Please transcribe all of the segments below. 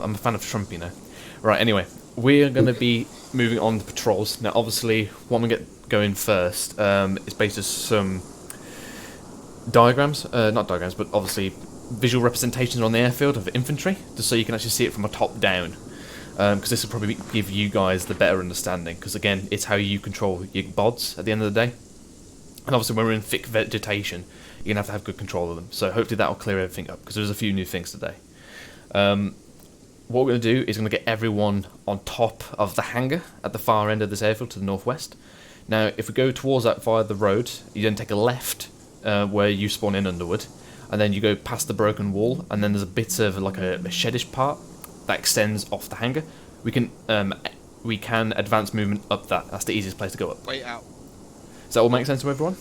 I'm a fan of Trump, you know. Right, anyway, we're going to be moving on to patrols. Now, obviously, what we get going first is basically some diagrams, not diagrams, but obviously visual representations on the airfield of infantry, just so you can actually see it from a top down. Because this will probably give you guys the better understanding, because again, it's how you control your bods at the end of the day. And obviously when we're in thick vegetation, you're going to have good control of them. So hopefully that will clear everything up, because there's a few new things today. What we're going to do is going to get everyone on top of the hangar at the far end of this airfield to the northwest. Now, if we go towards that via the road, you then take a left where you spawn in Underwood, and then you go past the broken wall, and then there's a bit of like a shedish part that extends off the hangar. We can advance movement up that. That's the easiest place to go up. Wait out. Does that all make sense to everyone?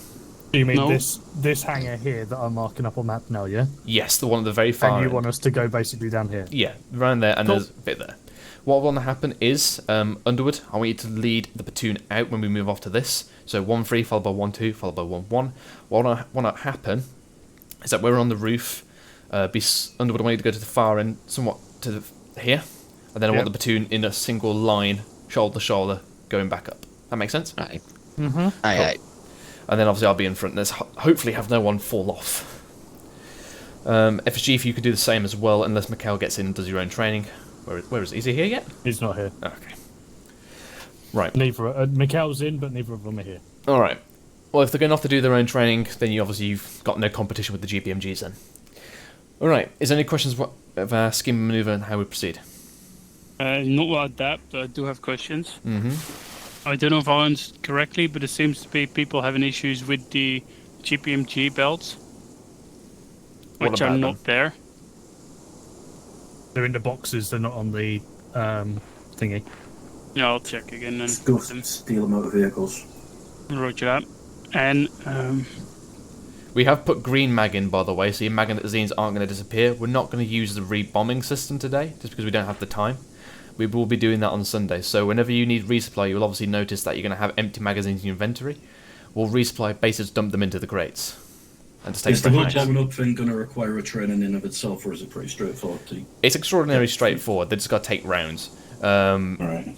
Do you mean No. this hangar here that I'm marking up on map now, yeah? Yes, the one at the very far And you end. want us to go basically down here? Yeah, around there, and Cool. there's a bit there. What will happen is, Underwood, I want you to lead the platoon out when we move off to this. So 1-3, followed by 1-2, followed by 1-1. What I want to happen is that we're on the roof. Underwood, I want you to go to the far end, somewhat to here. And then I want the platoon in a single line, shoulder to shoulder, going back up. That makes sense? Aye. Mm-hmm. Aye. And then obviously I'll be in front. There's hopefully have no one fall off. FSG, if you could do the same as well, unless Mikhail gets in and does your own training. Where is he? Is he here yet? He's not here. Okay. Right. Neither. Mikhail's in, but neither of them are here. All right. Well, if they're going off to do their own training, then you've got no competition with the GPMGs then. All right. Is there any questions of our scheme maneuver and how we proceed? Not about that, but I do have questions. Mm-hmm. I don't know if I understood correctly, but it seems to be people having issues with the GPMG belts, What which about are them? not there. They're in the boxes. They're not on the thingy. Yeah, I'll check again then. Go steal them out of vehicles. Roger that. And We have put green mag in, by the way, so your magazines aren't going to disappear. We're not going to use the rebombing system today, just because we don't have the time. We will be doing that on Sunday, so whenever you need resupply, you'll obviously notice that you're going to have empty magazines in your inventory. We'll resupply, basically dump them into the crates. And just take Is the them whole back. bombing up thing going to require a training in of itself, or is it pretty straightforward? It's extraordinarily straightforward, they just got to take rounds. Alright.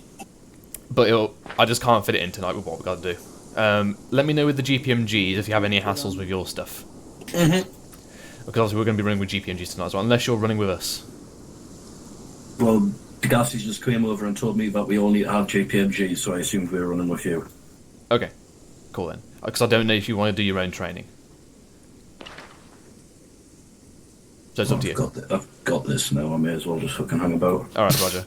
But I just can't fit it in tonight with what we've got to do. Let me know with the GPMGs if you have any hassles with your stuff. Mm-hmm. Because obviously we're going to be running with GPMGs tonight as well, unless you're running with us. Well, Gassi's just came over and told me that we all need to have JPMG, so I assumed we were running with you. Okay, cool then. Because I don't know if you want to do your own training. So it's up to you. I've got this now, I may as well just fucking hang about. Alright, Roger.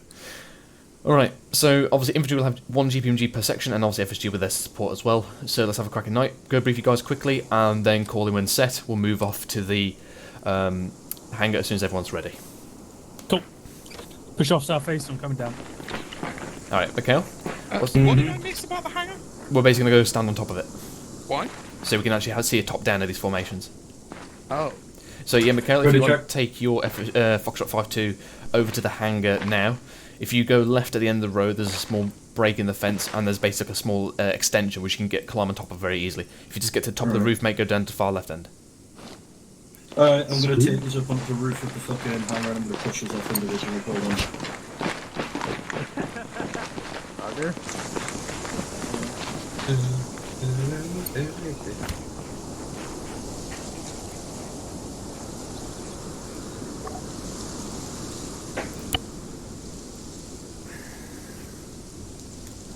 Alright, so obviously infantry will have one GPMG per section, and obviously FSG with their support as well. So let's have a cracking night. Go brief you guys quickly, and then call in when set. We'll move off to the hangar as soon as everyone's ready. Cool. Push off southeast. I'm coming down. Alright, Mikhail? What did I miss about the hangar? We're basically going to go stand on top of it. Why? So we can actually see a top down of these formations. Oh. So yeah, Mikhail, if Ready, you want check. to take your Foxtrot 5-2 over to the hangar now, if you go left at the end of the road, there's a small break in the fence, and there's basically a small extension which you can climb on top of very easily. If you just get to the top of the roof, mate, go down to the far left end. Alright, I'm going to take this up onto the roof of the fucking hangar and I'm going to push us off individually. Hold on. Roger.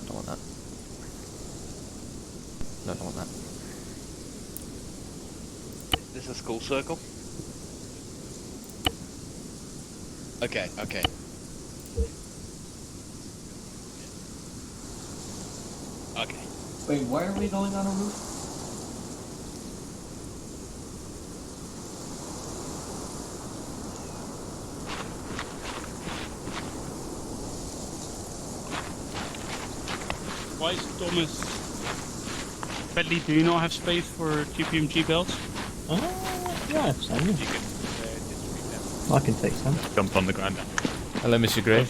Don't want that. No, don't want that. Is this a school circle? Okay, okay. Okay. Wait, why are we going on a roof? why is Thomas... Bentley, do you not have space for GPMG belts? Yeah, some. You can distribute them. I can take some. Jump on the ground. Hello, Mr. Gray.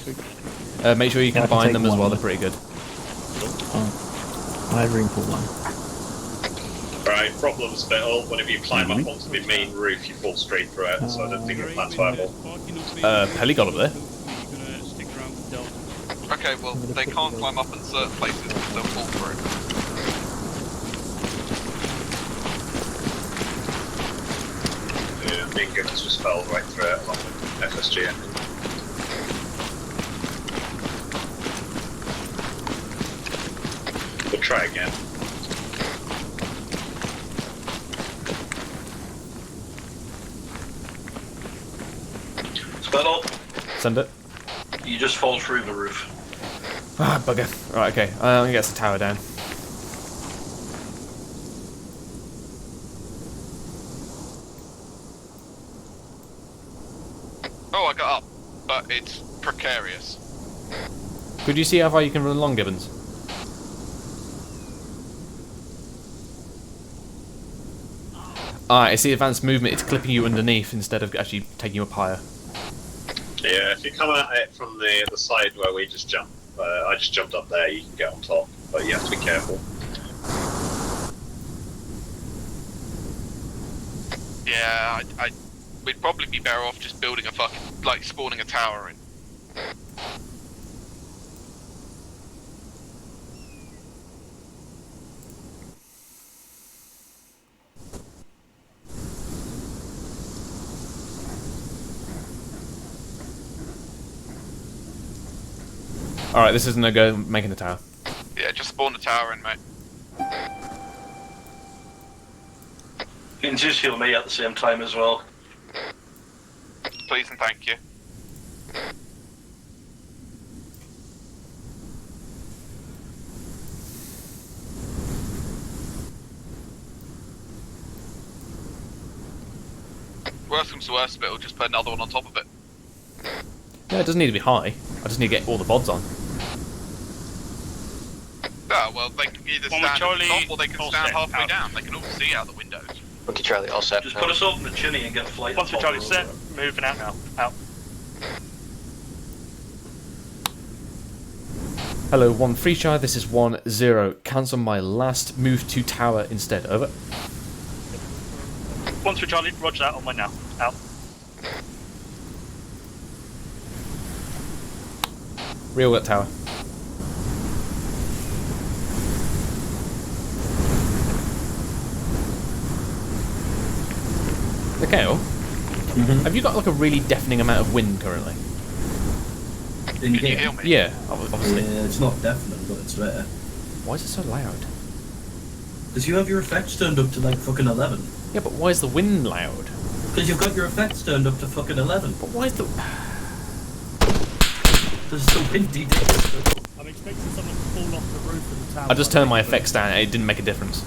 Make sure you Yeah, I can combine take them as one. well, they're pretty good. I have room for one. Right, problem spittle. Whenever you climb up onto the main roof, you fall straight through it, so I don't think that's viable. Pelly got up there. Okay, well, they can't climb up in certain places because they'll fall through. Yeah, me and Gibbons just fell right through it along with FSG engine. We'll try again. Spittle, Send it. you just fall through the roof. Ah, bugger. Right, okay. I'm gonna get the tower down. Oh, I got up, but it's precarious. Could you see how far you can run along, Gibbons? Ah, I see advanced movement. It's clipping you underneath instead of actually taking you up higher. Yeah, if you come at it from the side where we just jumped, I just jumped up there, you can get on top, but you have to be careful. Yeah, we'd probably be better off just building a fucking, like, spawning a tower in. Alright, this isn't a go making the tower. Yeah, just spawn the tower in, mate. You can just heal me at the same time as well. Please and thank you. Worst comes to worst, but we'll just put another one on top of it. Yeah, it doesn't need to be high. I just need to get all the bods on. Yeah, well, they can either One stand with at the Charlie, top or they can all stand set, halfway out. down. They can all see out the windows. Okay, Charlie, all set. Just put us up in the chimney and get a flight. Once on for top Charlie of set, it. moving out now. Out. Hello, 1 free shy, this is 1-0. Cancel my last move to tower instead. Over. Once for Charlie, roger that on my now. Out. Real that tower. Okay, have you got like a really deafening amount of wind currently? In Can you game. hear me? Yeah, obviously. Yeah, it's not deafening, but it's there. Why is it so loud? Because you have your effects turned up to like fucking 11. Yeah, but why is the wind loud? Because you've got your effects turned up to fucking 11. But why is the... There's so windy days. I'm expecting someone to fall off the roof of the tower. I just turned my effects down and it didn't make a difference.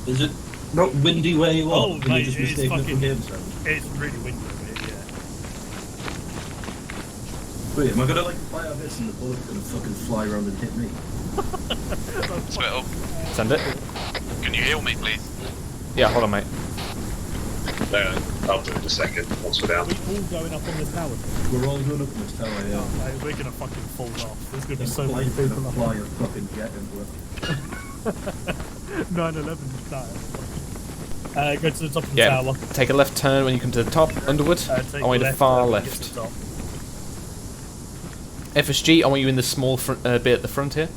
Is it not windy where you are? Oh, Can mate, you just it is mistaken it for fucking- game sound? It's really windy over here, yeah. Wait, am I gonna like fire this and the bullet's gonna fucking fly around and hit me? Spittle, Send it. can you heal me, please? Yeah, hold on, mate. No, I'll do it in a second, once we're down. We all going up on the tower. We're all going up in this tower, yeah. Oh, mate, we're gonna fucking fall off. There's gonna be This so many flight's people gonna up. fly a fucking jet into it. 9/11 style. Go to the top of the Yeah, tower. take a left turn when you come to the top, Underwood. Take I want you to far when you get left. to the top. FSG, I want you in the small front, bit at the front here.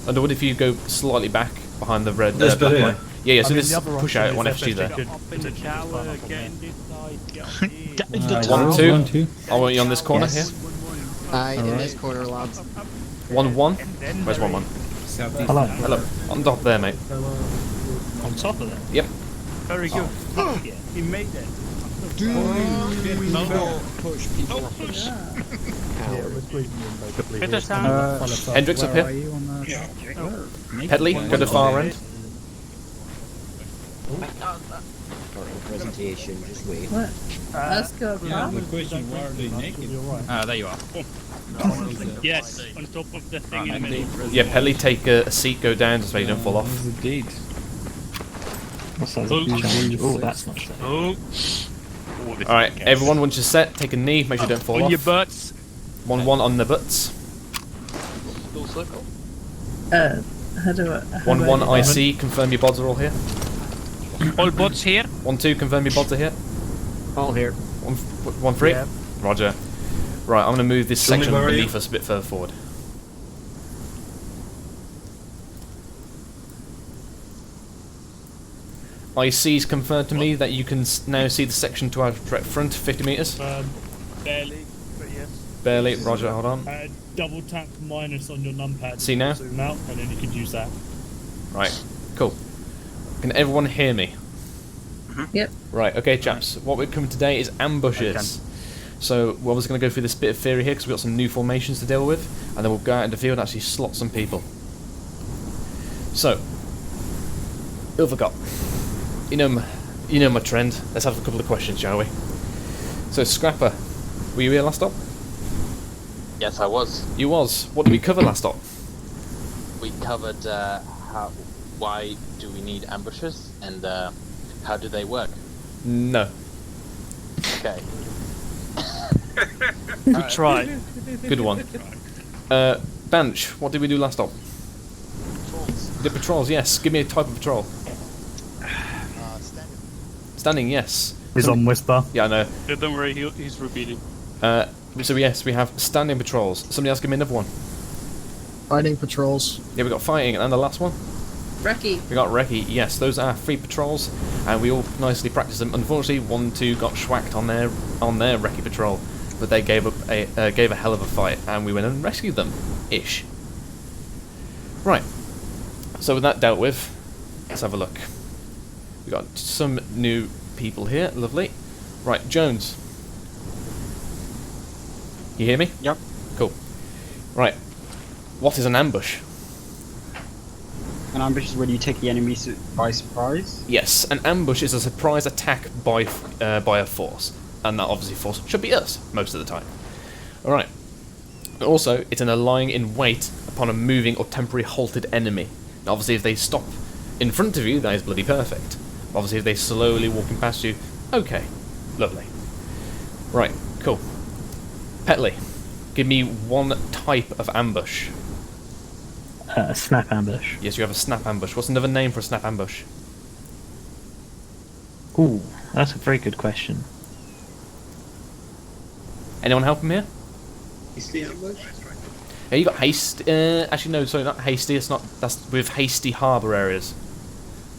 Underwood, if you go slightly back behind the red This bit black here? line. Yeah, so I mean, this the other push option out is one FSG there. could Up in the potentially tower, climb up on get in there. this side, get in. 1, 2. I want you on this corner Yes. In this corner, lads. here. 1, 1. Where's 1, 1? Hello. Hello. On top there, mate. On top of that. Yep. Very good. Yeah, he made it. No push people off. Get us down. Hendrix up here. Pedley, go to far end. Presentation, just wait. Let's go. the question, why are they naked? Ah, There you are. Yes, on top of the thing in the middle. Yeah, Pedley, take a seat, go down just so you don't fall off. Indeed. Oh, that's not safe. Oh. Alright, everyone, once you're set, take a knee, make sure you don't fall On your off. butts. 1, 1 on the butts. Full circle. How do I... 1, 1 IC, confirm your bods are all here. All bots here. 1, 2, confirm your bods are here. All here. 1, 3. Yeah. Roger. Right, I'm going to move this Johnny, section where are you? beneath us a bit further forward. IC's confirmed to me that you can now see the section to our direct front, 50 metres. Barely, but yes. Barely, roger, hold on. Double tap minus on your numpad. See now? Zoom out, and then you can use that. Right, cool. Can everyone hear me? Yep. Right, okay, chaps. What we're coming today is ambushes. So we're obviously going to go through this bit of theory here because we've got some new formations to deal with, and then we'll go out into the field and actually slot some people. So, who have I got? You know my trend. Let's have a couple of questions, shall we? So, Scrapper, were you here last stop? Yes, I was. You was. What did we cover last stop? We covered why do we need ambushes and how do they work. No. Okay. Good try. Good one. Bench, what did we do last stop? Patrols. The patrols, yes. Give me a type of patrol. Standing. Standing, yes. He's on whisper. Yeah, I know. Yeah, don't worry, he's repeating. So yes, we have standing patrols. Somebody else give me another one. Fighting patrols. Yeah, we got fighting, and the last one? Recce. We got recce. Yes, those are free patrols, and we all nicely practiced them. Unfortunately, 1-2 got schwacked on their recce patrol, but they gave a hell of a fight, and we went and rescued them, ish. Right. So with that dealt with, let's have a look. We got some new people here. Lovely. Right, Jones. You hear me? Yep. Cool. Right. What is an ambush? An ambush is when you take the enemy by surprise. Yes, an ambush is a surprise attack by a force, and that obviously force should be us most of the time. All right. Also, it's an lying in wait upon a moving or temporary halted enemy. Now, obviously, if they stop in front of you, that is bloody perfect. Obviously, if they slowly walking past you, okay, lovely. Right, cool. Petley, give me one type of ambush. Snap ambush. Yes, you have a snap ambush. What's another name for a snap ambush? Ooh, that's a very good question. Anyone help him here? Hasty ambush? Yeah, you got haste. Actually, no, sorry, not hasty. It's not. That's with hasty harbour areas,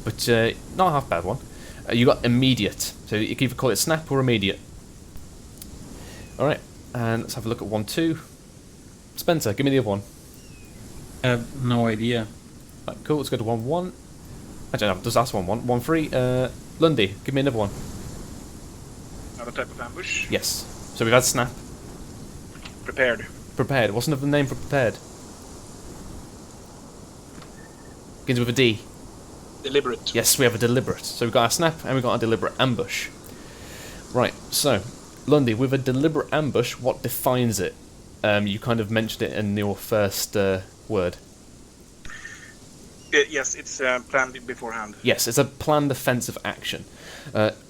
but not a half bad one. You got immediate, so you can either call it snap or immediate. All right, and let's have a look at 1-2. Spencer, give me the other one. I have no idea. Right, cool. Let's go to 1-1. I don't know. Just ask 1-1. 1-3. Lundy, give me another one. Another type of ambush. Yes. So we've had snap. Prepared. Prepared. What's another name for prepared? Begins with a D. Deliberate. Yes, we have a deliberate. So we've got a snap and we've got a deliberate ambush. Right, so, Lundy, with a deliberate ambush, what defines it? You kind of mentioned it in your first word. Yes, it's planned beforehand. Yes, it's a planned offensive action.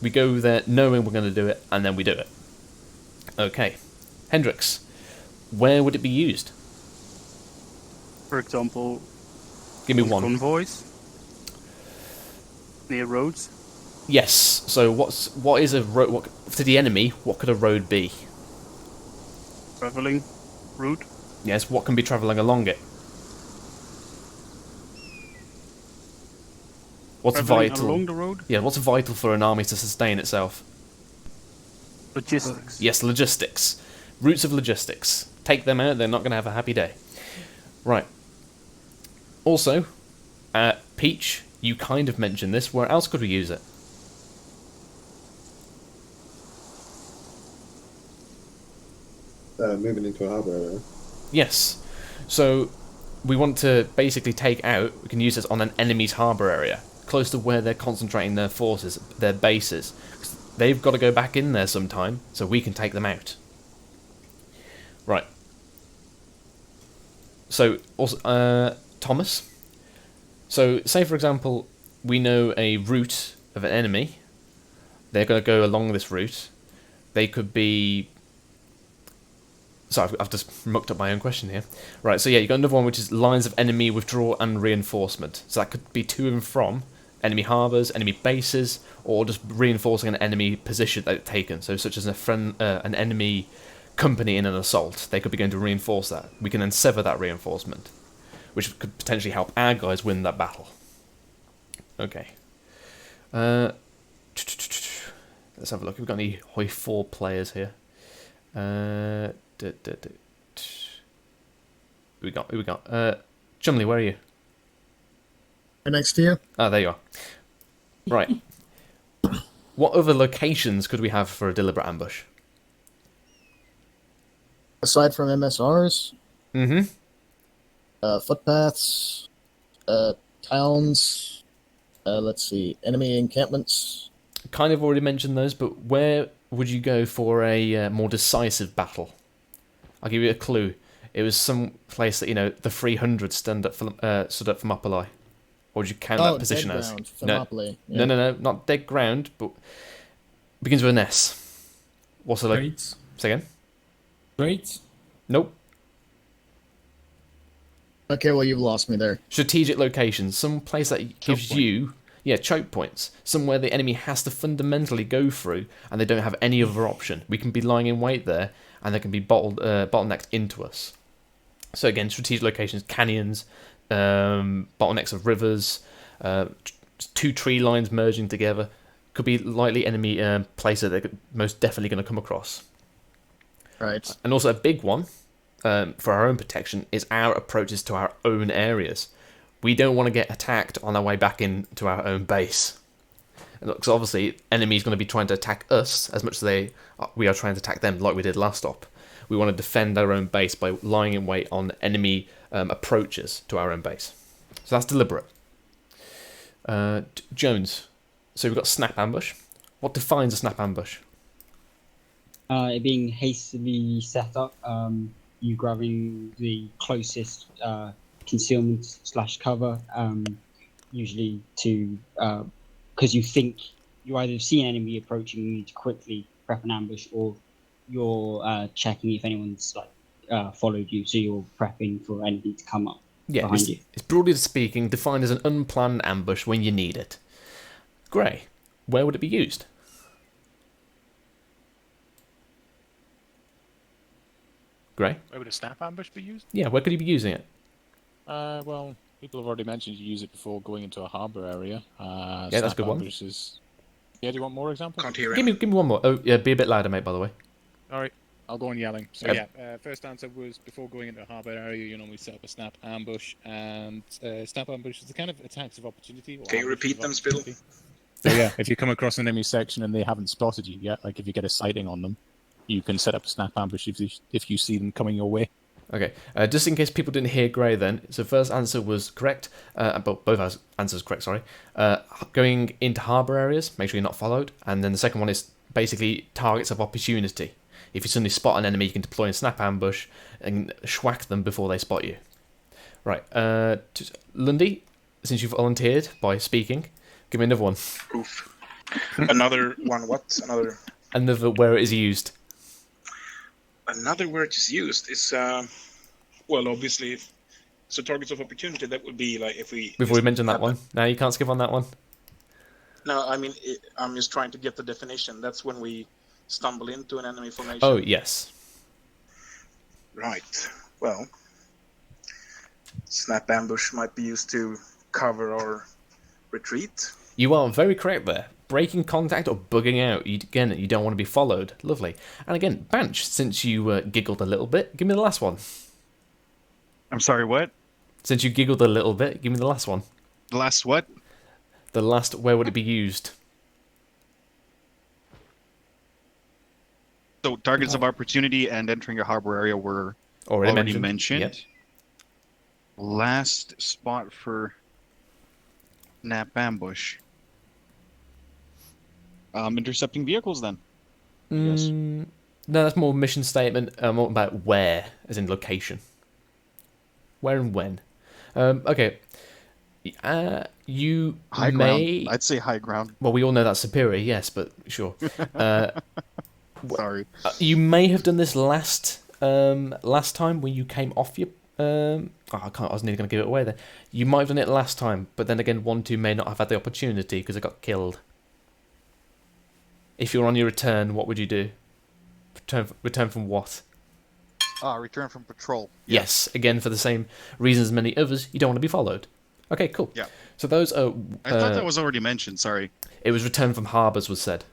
We go there knowing we're going to do it, and then we do it. Okay. Hendrix, where would it be used? For example, Give me one. convoys near roads. Yes, so what is a road? What, to the enemy, what could a road be? Traveling route. Yes, what can be travelling along it? What's Travelling vital? along the road. Yeah, what's vital for an army to sustain itself? Logistics. Yes, logistics. Routes of logistics. Take them out, they're not going to have a happy day. Right. Also, Peach, you kind of mentioned this. Where else could we use it? Moving into a harbour area. Yes. So, we want to basically take out, we can use this on an enemy's harbour area, close to where they're concentrating their forces, their bases. 'Cause they've got to go back in there sometime, so we can take them out. Right. So, also, Thomas. So, say for example, we know a route of an enemy. They're going to go along this route. They could be... Sorry, I've just mucked up my own question here. Right, so yeah, you got another one which is lines of enemy withdrawal and reinforcement. So that could be to and from enemy harbours, enemy bases, or just reinforcing an enemy position that it's taken. So such as an enemy company in an assault. They could be going to reinforce that. We can then sever that reinforcement, which could potentially help our guys win that battle. Okay. Let's have a look. We've got any Hoi 4 players here. Who we got? Chumley, where are you? Right next to you. Ah, there you are. Right. What other locations could we have for a deliberate ambush? Aside from MSRs, Mm-hmm. footpaths, towns, let's see, enemy encampments. Kind of already mentioned those, but where would you go for a more decisive battle? I'll give you a clue. It was some place that, you know, the 300 stood up from Thermopylae. Or would you count that position dead as? ground, No. Thermopylae, yeah. No, not dead ground, but begins with an S. What's the Straits. Say again? Straits. Nope. Okay, well, you've lost me there. Strategic locations. Some place that gives you... Yeah, choke points. Somewhere the enemy has to fundamentally go through, and they don't have any other option. We can be lying in wait there, and they can be bottlenecked into us. So again, strategic locations, canyons, bottlenecks of rivers, 2 tree lines merging together. Could be likely enemy places that they're most definitely going to come across. Right. And also a big one, for our own protection, is our approaches to our own areas. We don't want to get attacked on our way back into our own base. Because obviously, enemy's going to be trying to attack us as much as we are trying to attack them, like we did last stop. We want to defend our own base by lying in wait on enemy approaches to our own base. So that's deliberate. Jones. So we've got snap ambush. What defines a snap ambush? It being hastily set up, you grabbing the closest concealment / cover, usually to because you think you either see an enemy approaching, you need to quickly prep an ambush, or you're checking if anyone's followed you, so you're prepping for anything to come up behind you. It's broadly speaking defined as an unplanned ambush when you need it. Gray, where would it be used? Gray? Where would a snap ambush be used? Yeah, where could you be using it? Well, people have already mentioned you use it before going into a harbour area. Yeah, that's a good one. Yeah, do you want more examples? Can't hear Give me one more. Oh, yeah, be a bit louder, mate, by the way. Alright, I'll go on yelling. So first answer was before going into a harbour area, you normally set up a snap ambush, and snap ambush is the kind of attacks of opportunity. Can you repeat them, Spill? So yeah, if you come across an enemy section and they haven't spotted you yet, like if you get a sighting on them, you can set up a snap ambush if you see them coming your way. Okay, just in case people didn't hear Gray then, so first answer was correct, both answers correct, sorry. Going into harbour areas, make sure you're not followed, and then the second one is basically targets of opportunity. If you suddenly spot an enemy, you can deploy a snap ambush and schwack them before they spot you. Right, Lundy, since you've volunteered by speaking, give me another one. Oof. Another one, what? Another where it is used. Another word is used is, well, obviously, so targets of opportunity, that would be like if we... Before we mention that one. No, you can't skip on that one. No, I mean, I'm just trying to get the definition. That's when we stumble into an enemy formation. Oh, yes. Right. Well, snap ambush might be used to cover our retreat. You are very correct there. Breaking contact or bugging out. You don't want to be followed. Lovely. And again, Banch, since you giggled a little bit, give me the last one. I'm sorry, what? Since you giggled a little bit, give me the last one. The last what? The last, where would it be used? So targets of opportunity and entering a harbor area were already mentioned. Yep. Last spot for snap ambush. Intercepting vehicles then. Yes. No, that's more mission statement. More about where, as in location. Where and when. Okay. You high ground. I'd say high ground. Well, we all know that's superior, yes, but sure. Sorry. You may have done this last time when you came off your. I was nearly going to give it away there. You might have done it last time, but then again, 1-2 may not have had the opportunity because it got killed. If you're on your return, what would you do? Return from what? Return from patrol. Yes, again for the same reasons as many others. You don't want to be followed. Okay, cool. Yeah. So those are. I thought that was already mentioned. Sorry. It was return from harbours was said.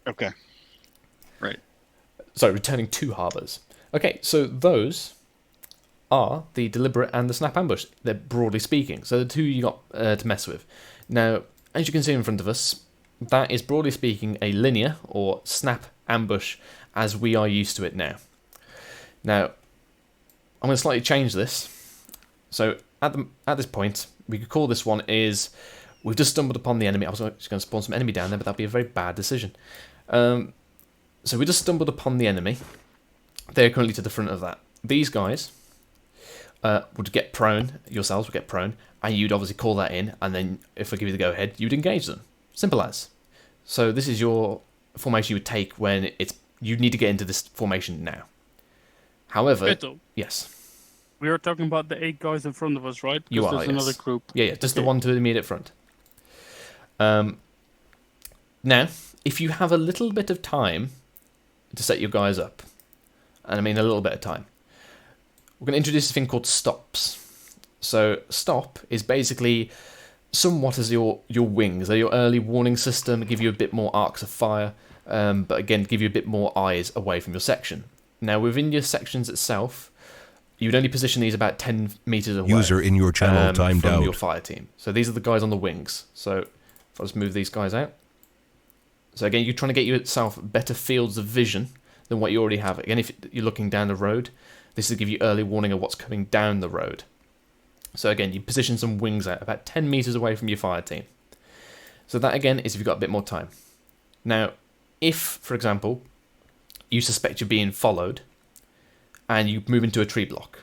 Okay. Right. Sorry, returning to harbours. Okay, so those are the deliberate and the snap ambush. They're broadly speaking. So the two you got to mess with. Now, as you can see in front of us, that is broadly speaking a linear or snap ambush as we are used to it now. Now, I'm going to slightly change this. So at this point, we could call this one is we've just stumbled upon the enemy. I was just going to spawn some enemy down there, but that'd be a very bad decision. So we just stumbled upon the enemy. They're currently to the front of that. These guys would get prone, yourselves would get prone, and you'd obviously call that in, and then if I give you the go-ahead, you'd engage them. Simple as. So this is your formation you would take when you need to get into this formation now. However, Beto, yes. we are talking about the 8 guys in front of us, right? You Because are, there's yes. another group. Yeah, just the Okay. one to the immediate front. Now, if you have a little bit of time to set your guys up, and I mean a little bit of time, we're going to introduce a thing called stops. So, stop is basically somewhat as your wings. They're your early warning system, give you a bit more arcs of fire, but again, give you a bit more eyes away from your section. Now, within your sections itself, you would only position these about 10 meters away. User in your channel timed from out. your fire team. So these are the guys on the wings. So if I just move these guys out. So again, you're trying to get yourself better fields of vision than what you already have. Again, if you're looking down the road, this will give you early warning of what's coming down the road. So again, you position some wings out about 10 meters away from your fire team. So that again is if you've got a bit more time. Now, if, for example, you suspect you're being followed, and you move into a tree block,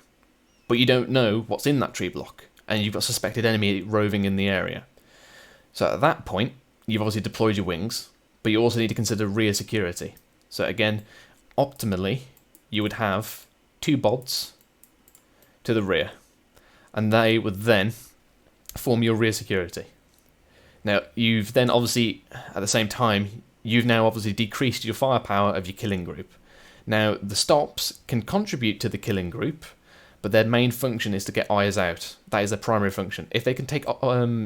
but you don't know what's in that tree block, and you've got a suspected enemy roving in the area. So at that point, you've obviously deployed your wings, but you also need to consider rear security. So again, optimally, you would have 2 bods to the rear, and they would then form your rear security. Now, you've then obviously, at the same time, you've now obviously decreased your firepower of your killing group. Now, the stops can contribute to the killing group, but their main function is to get eyes out. That is their primary function. If they can take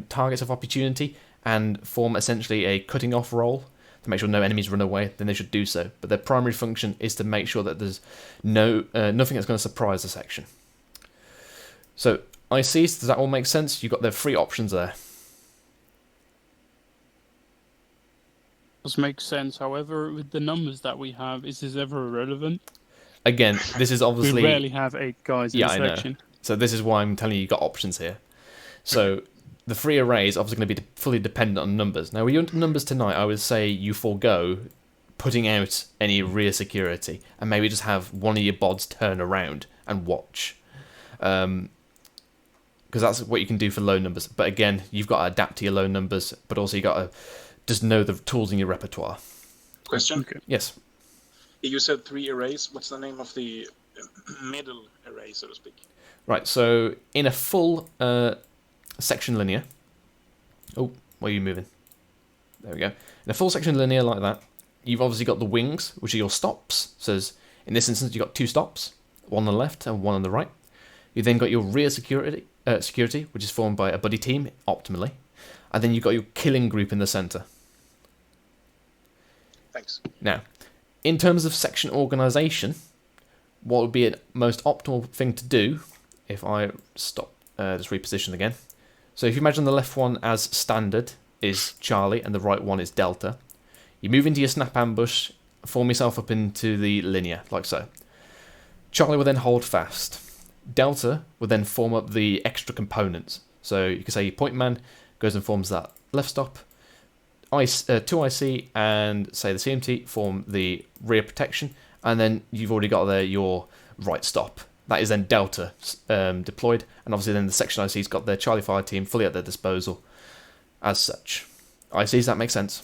targets of opportunity and form essentially a cutting off role to make sure no enemies run away, then they should do so. But their primary function is to make sure that there's nothing that's going to surprise the section. So, ICs, does that all make sense? You've got the 3 options there. Does make sense. However, with the numbers that we have, is this ever relevant? Again, this is obviously... We rarely have 8 guys in a section. Know. So this is why I'm telling you, you've got options here. So the 3 arrays are obviously going to be fully dependent on numbers. Now, when you're into numbers tonight, I would say you forego putting out any rear security and maybe just have one of your bods turn around and watch. Because that's what you can do for low numbers. But again, you've got to adapt to your low numbers, but also you've got to just know the tools in your repertoire. Question? Okay. Yes. You said 3 arrays. What's the name of the middle array, so to speak? Right, so in a full section linear... Oh, where are you moving? There we go. In a full section linear like that, you've obviously got the wings, which are your stops. So in this instance, you've got 2 stops, one on the left and one on the right. You've then got your rear security, which is formed by a buddy team, optimally. And then you've got your killing group in the centre. Thanks. Now, in terms of section organisation, what would be a most optimal thing to do, if I stop, just reposition again. So if you imagine the left one as standard is Charlie and the right one is Delta, you move into your snap ambush, form yourself up into the linear, like so. Charlie will then hold fast. Delta will then form up the extra components. So you can say your point man goes and forms that left stop. 2 IC and say the CMT form the rear protection, and then you've already got there your right stop. That is then Delta deployed, and obviously then the section IC's got their Charlie fire team fully at their disposal as such. ICs, that makes sense?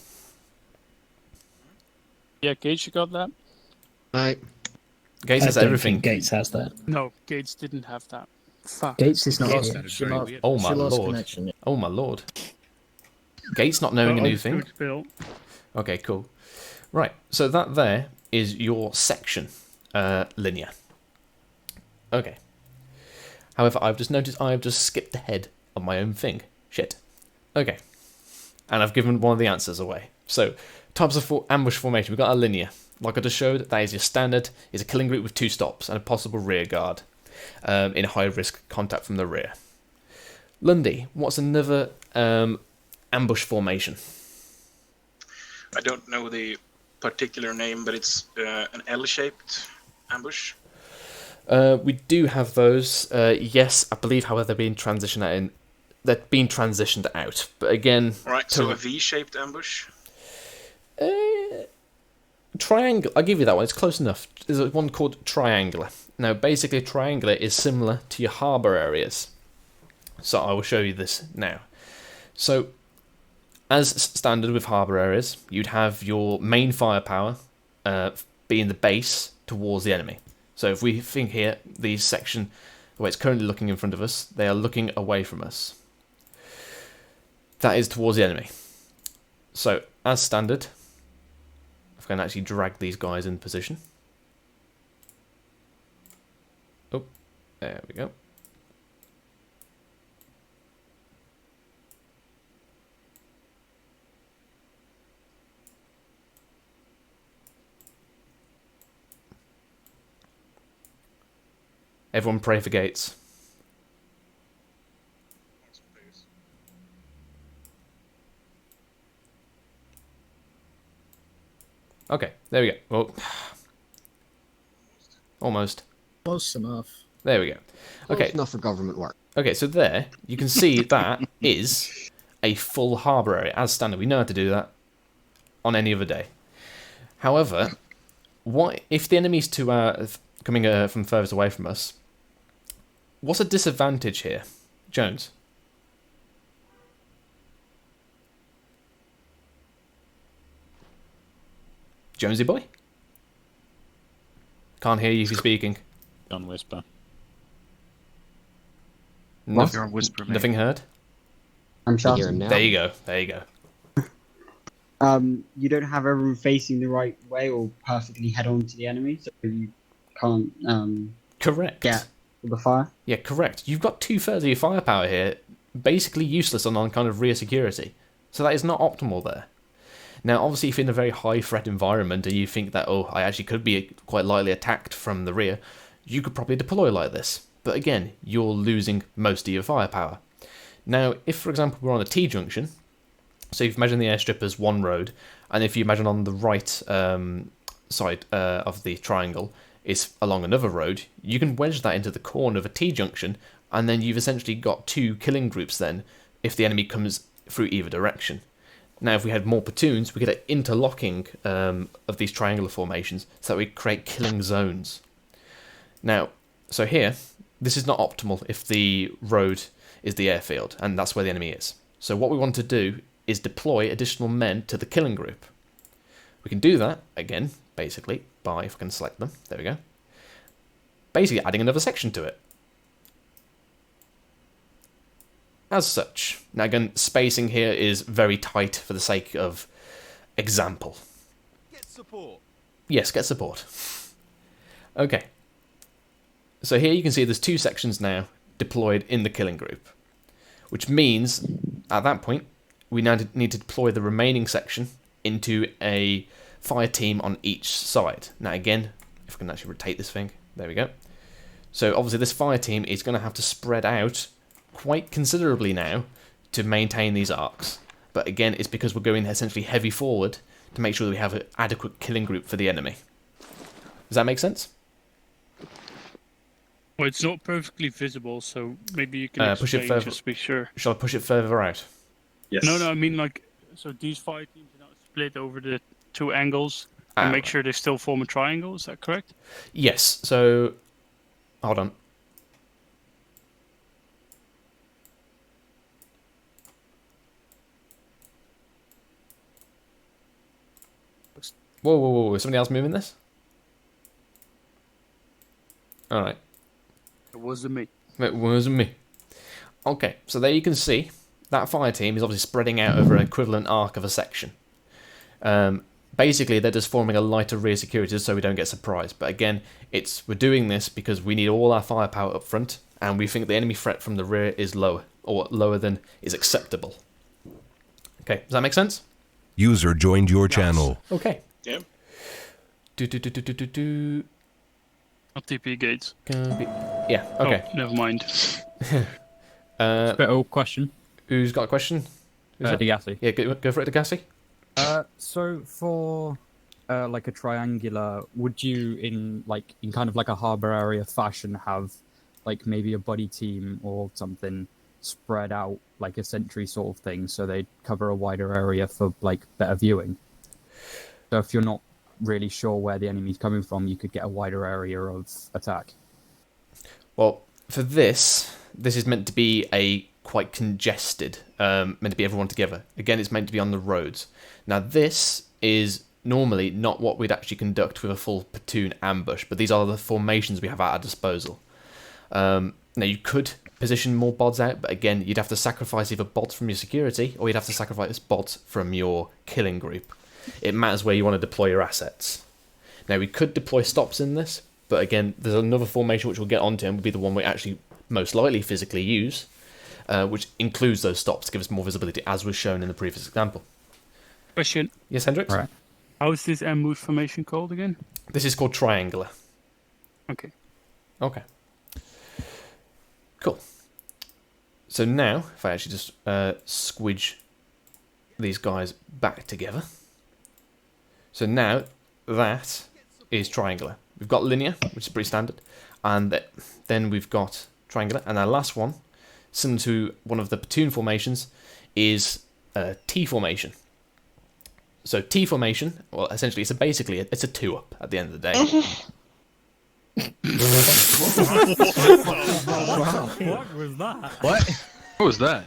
Yeah, Gage, you got that? Right. Gates has everything. Gates has that. No, Gates didn't have that. Fuck. Gates is not Gates here. she lost- Oh my she lost lord. connection. Oh my lord. Gates not knowing a new thing? Good, Bill. Okay, cool. Right, so that there is your section linear. Okay. However, I've just noticed I've just skipped ahead on my own thing. Shit. Okay. And I've given one of the answers away. So, types of ambush formation. We've got a linear. Like I just showed, that is your standard. Is a killing group with 2 stops and a possible rear guard in high risk contact from the rear. Lundy, what's another ambush formation? I don't know the particular name, but it's an L-shaped ambush. We do have those. Yes, I believe, however, they're being transitioned out. But again, Right, so a V-shaped ambush. Triangle. I'll give you that one. It's close enough. There's one called triangular. Now, basically, triangular is similar to your harbour areas. So I will show you this now. So, as standard with harbour areas, you'd have your main firepower being the base towards the enemy. So if we think here, the section where it's currently looking in front of us, they are looking away from us. That is towards the enemy. So, as standard, I can actually drag these guys in position. Oh, there we go. Everyone pray for Gates. Okay, there we go. Well, almost. Close enough. There we go. Okay. Close enough for government work. Okay, so there, you can see that is a full harbour area. As standard, we know how to do that on any other day. However, what if the enemy's coming from furthest away from us? What's a disadvantage here? Jones? Jonesy boy? Can't hear you if you're speaking. Don't whisper. No, You're on whisper, mate. nothing heard? I'm Can you hear shouting. him now? There you go. There you go. You don't have everyone facing the right way or perfectly head on to the enemy, so you can't Correct. get the fire. Yeah, correct. You've got 2/3 of your firepower here, basically useless on kind of rear security. So that is not optimal there. Now, obviously, if you're in a very high threat environment and you think that, oh, I actually could be quite lightly attacked from the rear, you could probably deploy like this. But again, you're losing most of your firepower. Now, if, for example, we're on a T-junction, so if you imagine the airstrip as one road, and if you imagine on the right side of the triangle is along another road, you can wedge that into the corner of a T-junction, and then you've essentially got 2 killing groups then, if the enemy comes through either direction. Now, if we had more platoons, we could get interlocking of these triangular formations, so that we create killing zones. Now, so here, this is not optimal if the road is the airfield, and that's where the enemy is. So what we want to do is deploy additional men to the killing group. We can do that, again, basically, by, if I can select them, there we go, basically adding another section to it. As such. Now again, spacing here is very tight for the sake of example. Get support. Yes, get support. Okay. So here you can see there's 2 sections now deployed in the killing group, which means at that point we now need to deploy the remaining section into a fire team on each side. Now again, if I can actually rotate this thing, there we go. So obviously this fire team is going to have to spread out quite considerably now to maintain these arcs. But again, it's because we're going essentially heavy forward to make sure that we have an adequate killing group for the enemy. Does that make sense? Well, it's not perfectly visible, so maybe you can Push it explain further. just to be sure. Shall I push it further out? Yes. No, I mean like, so these fire teams are now split over the 2 angles and make sure they still form a triangle. Is that correct? Yes. So, hold on. Whoa, is somebody else moving this? Alright. It wasn't me. It wasn't me. Okay, so there you can see that fire team is obviously spreading out over an equivalent arc of a section. basically they're just forming a lighter rear security so we don't get surprised. But again, we're doing this because we need all our firepower up front, and we think the enemy threat from the rear is lower, or lower than is acceptable. Okay, does that make sense? User joined your channel. Okay. Yeah. Not TP gates. Yeah, okay. Oh, never mind. Spittle question. Who's got a question? Degassi. Yeah, go for it, Degassi. So for like a triangular, would you in kind of like a harbour area fashion have like maybe a buddy team or something spread out like a sentry sort of thing, so they cover a wider area for like better viewing? So if you're not really sure where the enemy's coming from, you could get a wider area of attack. Well, for this is meant to be a quite congested, meant to be everyone together. Again, it's meant to be on the roads. Now, this is normally not what we'd actually conduct with a full platoon ambush, but these are the formations we have at our disposal. Now, you could position more bots out, but again, you'd have to sacrifice either bots from your security, or you'd have to sacrifice bots from your killing group. It matters where you want to deploy your assets. Now, we could deploy stops in this, but again, there's another formation which we'll get onto, and will be the one we actually most likely physically use, which includes those stops to give us more visibility, as was shown in the previous example. Question. Yes, Hendrix? Right. How is this ambush formation called again? This is called triangular. Okay. Okay. Cool. So now, if I actually just squidge these guys back together. So now, that is triangular. We've got linear, which is pretty standard, and then we've got triangular, and our last one, similar to one of the platoon formations, is T formation. So T formation, well, essentially, it's a 2-up at the end of the day. What was that? What was that?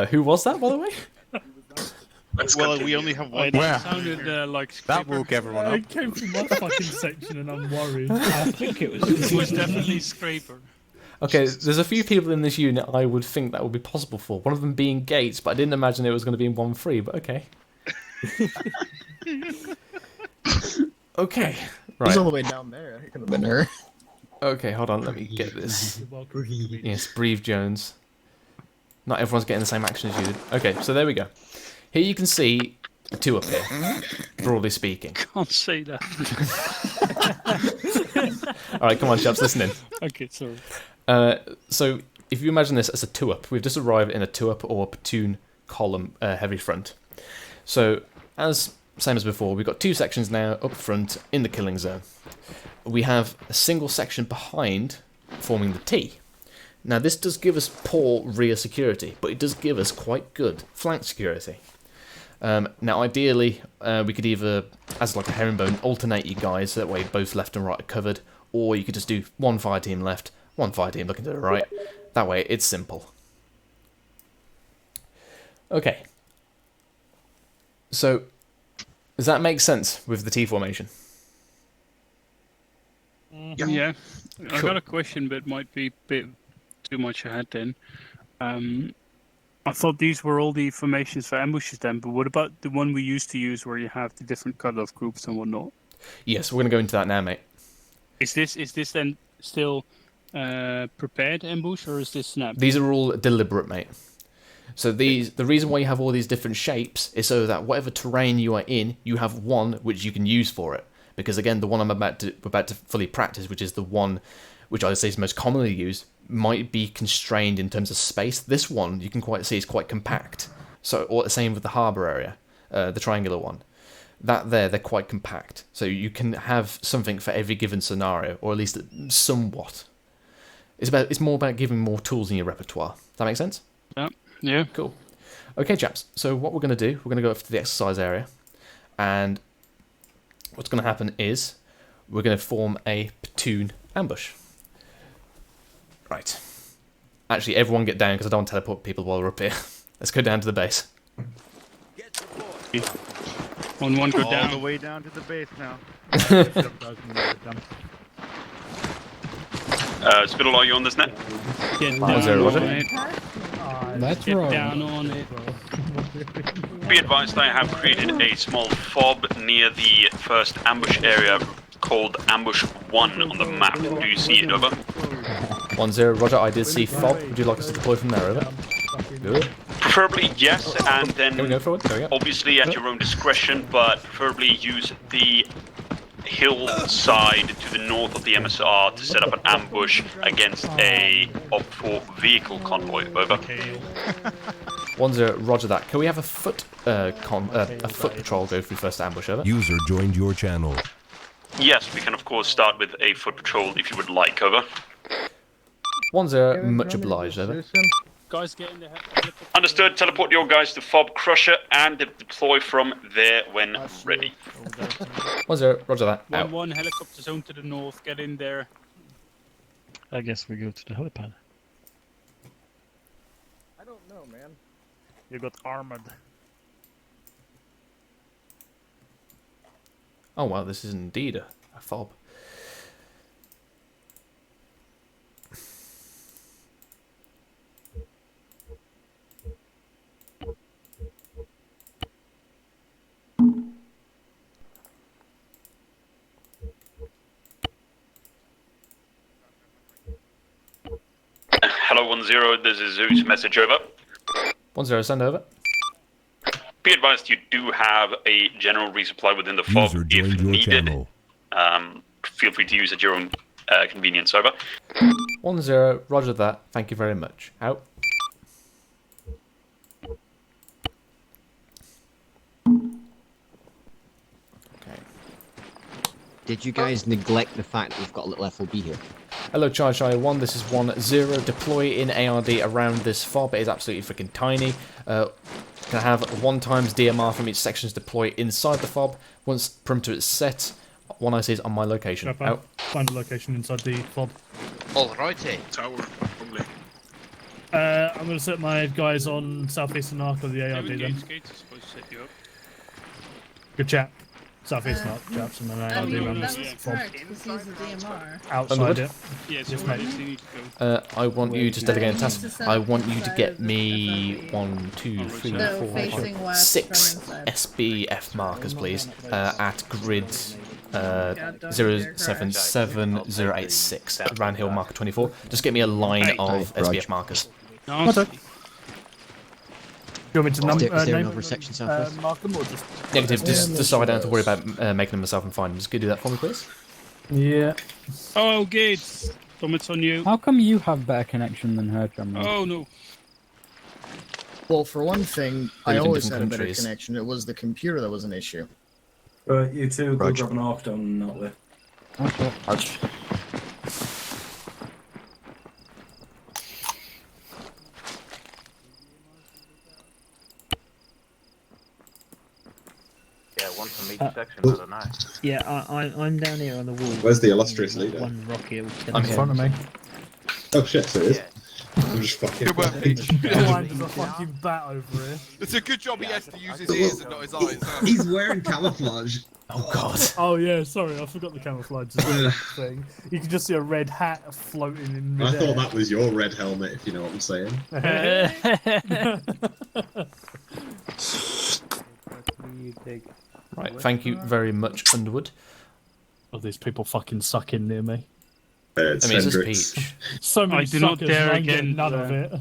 Who was that, by the way? Well, we only have one. It sounded like that woke everyone up. It came from my fucking section, and I'm worried. I think it was definitely Scraper. Okay, there's a few people in this unit I would think that would be possible for. One of them being Gates, but I didn't imagine it was going to be in 1-3, but okay. Okay, right. He's all the way down there. It could have been her. Okay, hold on, let me get this. Yes, Breathe Jones. Not everyone's getting the same action as you did. Okay, so there we go. Here you can see a 2-up here, broadly speaking. Can't say that. Alright, come on, chaps, listen in. Okay, sorry. So, if you imagine this as a 2-up, we've just arrived in a 2-up or a platoon column heavy front. So, same as before, we've got 2 sections now up front in the killing zone. We have a single section behind forming the T. Now, this does give us poor rear security, but it does give us quite good flank security. Now, ideally, we could either, as like a herringbone, alternate you guys, so that way both left and right are covered, or you could just do one fire team left, one fire team looking to the right. That way, it's simple. Okay. So, does that make sense with the T formation? Yeah. I got a question, but it might be a bit too much ahead then. I thought these were all the formations for ambushes then, but what about the one we used to use where you have the different cut-off groups and whatnot? Yes, we're going to go into that now, mate. Is this then still prepared ambush, or is this snap? These are all deliberate, mate. So the reason why you have all these different shapes is so that whatever terrain you are in, you have one which you can use for it. Because again, the one I'm about to fully practice, which is the one which I would say is most commonly used, might be constrained in terms of space. This one, you can quite see, is quite compact. So, or the same with the harbour area, the triangular one. They're quite compact. So you can have something for every given scenario, or at least somewhat. It's more about giving more tools in your repertoire. Does that make sense? Yeah. Cool. Okay, chaps. So what we're going to do, we're going to go up to the exercise area, and what's going to happen is we're going to form a platoon ambush. Right. Actually, everyone get down, because I don't want to teleport people while we're up here. Let's go down to the base. One go all down. the way down to the base now. Spittle, are you on this net? Get Roger, down Roger. on it. Let's Get roll. down on it. Be advised, I have created a small fob near the first ambush area called Ambush 1 on the map. Do you see it? Over. 1-0, roger, I did see fob. Would you like us to deploy from there? Over. Good. Preferably yes, and then Can we go forward? There we go. obviously at your own discretion, but preferably use the hillside to the north of the MSR to set up an ambush against a Op-4 vehicle convoy. Over. 1-0, roger that. Can we have a foot a foot patrol go through first ambush? Over. User joined your channel. Yes, we can of course start with a foot patrol if you would like. Over. 1-0, much obliged. Over. Guys, get in the Understood. Teleport your guys to Fob Crusher and deploy from there when ready. 1-0, roger that. Out. 1-1, helicopter zone to the north. Get in there. I guess we go to the helipad. I don't know, man. You got armored. Oh wow, this is indeed a fob. Hello 1-0, this is Zeus, message over. 1-0, send over. Be advised you do have a general resupply within the fob User if joined your needed. channel. Feel free to use at your own convenience. Over. 1-0, roger that. Thank you very much. Out. Did you guys neglect the fact that we've got a little FOB here? Hello, Charge 1. This is 1-0. Deploy in ARD around this fob. It is absolutely freaking tiny. Can have 1 times DMR from each section to deploy inside the fob. Once perimeter is set, 1 IC is on my location. Out. Find a location inside the fob. Alrighty. Tower, probably. I'm going to set my guys on southeastern arc of the ARD then. Good chat. Southeastern arc chaps, and then ARD around this fob. Outside it. Yes, Yes, mate. I want you to delegate a task. I want you to get me 1, 2, 3, No, 4, facing 5, west 6 from inside. SBF markers, please, at grid 077086, Ran Hill marker 24. Just get me a line of SBF markers. Do you want me to Is there name another section southwest? mark them or just... Negative, just so I don't have to worry about making them myself and find them. Just go do that for me, please. Yeah. Oh, Gates. Tom, it's on you. How come you have better connection than her, Cameron? Oh, no. Well, for one thing, I live in always had a different better countries. connection. It was the computer that was an issue. Right, you two go Roger. grab an arc down that way. Okay. Yeah, one from each section, I don't know. Yeah, I'm down here on the wall. Where's the illustrious leader? One rocket. I'm in front of me. Oh shit, so it is. I'm just fucking. Behind there's a fucking bat over here. It's a good job he has to use his ears and not his eyes. Huh? He's wearing camouflage. Oh god. Oh yeah, sorry, I forgot the camouflage thing. You can just see a red hat floating in I midair. thought that was your red helmet, if you know what I'm saying. Right, thank you very much, Underwood. Oh, these people fucking suck in near me. It's I mean, it's just Hendrix. Peach. So many I do not suckers, dare and I'm getting again, none of it.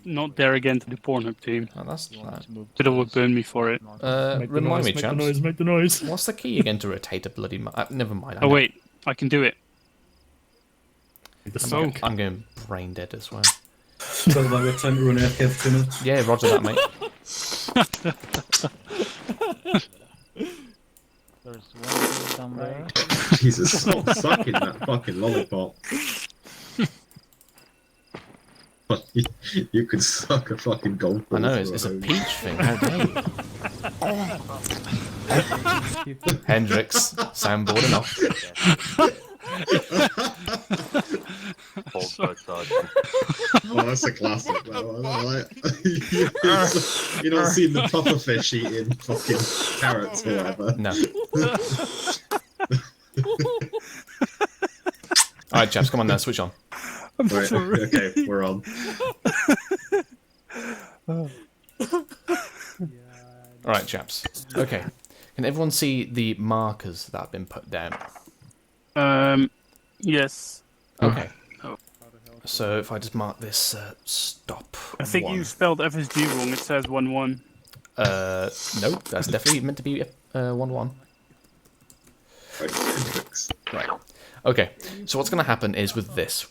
Not there again to the Pornhub team. Oh, that's that. Fiddle would burn me for it. Make the Remind noise, me, make the chaps. noise, make the noise. What's the key again to rotate a bloody... never mind. I Oh, know. wait. I can do it. I'm going brain dead as well. So like we have time to run AFK for 2 minutes. Yeah, roger that, mate. There's one down there. Jesus, stop sucking that fucking lollipop. You could suck a fucking golf ball. I know, for it's a home. Peach thing. How dare you? Hendrix, soundboard enough. Oh, that's a classic. Though. You're not seeing the pufferfish eating fucking carrots or whatever. No. Alright, chaps, come on now, switch on. Right, okay, we're on. Alright, chaps. Okay. Can everyone see the markers that have been put down? Yes. Okay. Oh. So if I just mark this stop. I think you spelled FSG wrong. It says 1-1. No, that's definitely meant to be 1-1. Right. Okay. So what's going to happen is with this,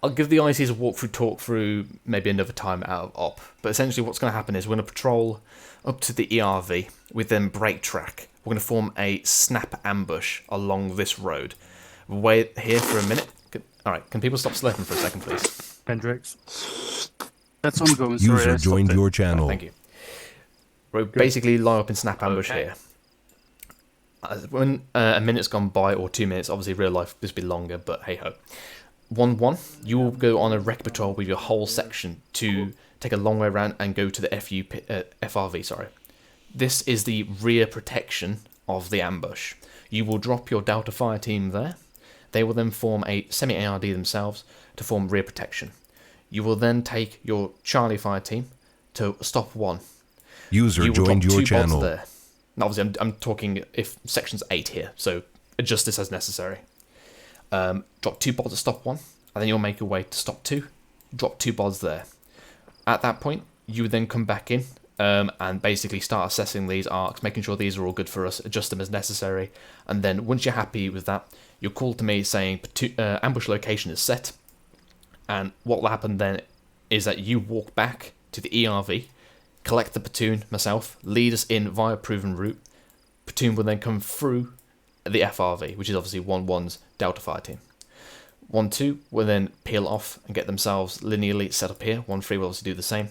I'll give the ICs a walkthrough, talk through, maybe another time out of op. But essentially what's going to happen is we're going to patrol up to the ERV, we then break track. We're going to form a snap ambush along this road. Wait here for a minute. Alright, can people stop slurping for a second, please? Hendrix. That's ongoing, sorry. User joined your channel. Thank you. We'll basically line up in snap ambush here. When a minute's gone by, or 2 minutes, obviously real life this will be longer, but hey ho. 1-1, you will go on a wreck patrol with your whole section to take a long way around and go to the FRV. Sorry, this is the rear protection of the ambush. You will drop your Delta Fire team there. They will then form a semi-ARD themselves to form rear protection. You will then take your Charlie Fire team to stop 1. User joined your channel. There. Now, obviously, I'm talking if section's 8 here, so adjust this as necessary. Drop 2 bods at stop 1, and then you'll make your way to stop 2. Drop 2 bods there. At that point, you would then come back in and basically start assessing these arcs, making sure these are all good for us, adjust them as necessary, and then once you're happy with that, you'll call to me saying ambush location is set, and what will happen then is that you walk back to the ERV, collect the platoon, myself, lead us in via proven route. Platoon will then come through the FRV, which is obviously 1-1's Delta Fire team. 1-2 will then peel off and get themselves linearly set up here. 1-3 will obviously do the same.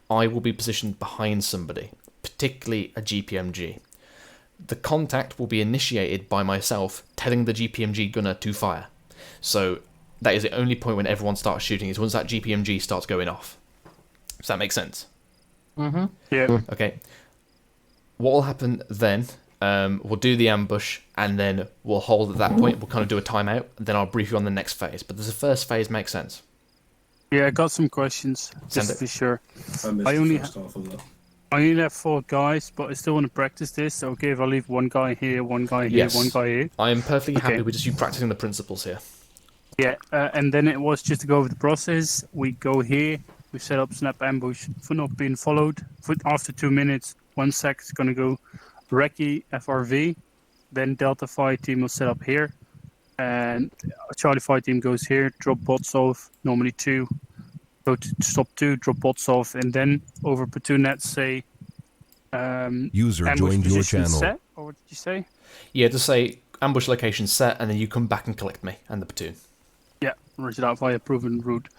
I will be positioned behind somebody, particularly a GPMG. The contact will be initiated by myself telling the GPMG gunner to fire. So that is the only point when everyone starts shooting, is once that GPMG starts going off. Does that make sense? Mm-hmm. Yeah. Okay. What will happen then, we'll do the ambush, and then we'll hold at that point. We'll kind of do a timeout, and then I'll brief you on the next phase. But does the first phase make sense? Yeah, I got some questions, just to be sure. I only have 4 guys, but I still want to practice this. So, okay, if I leave one guy here, one guy here, Yes. one guy here. I am perfectly happy with just you practicing the principles here. Yeah, and then it was just to go over the process. We go here, we set up snap ambush for not being followed. After 2 minutes, 1 sec is going to go Recce, FRV. Then Delta Fire team will set up here. And Charlie Fire team goes here, drop bots off, normally 2. Go to stop 2, drop bots off, and then over platoon nets say User ambush joined your position channel. set, or what did you say? Yeah, just say ambush location set, and then you come back and collect me and the platoon. Yeah, roger that via proven route.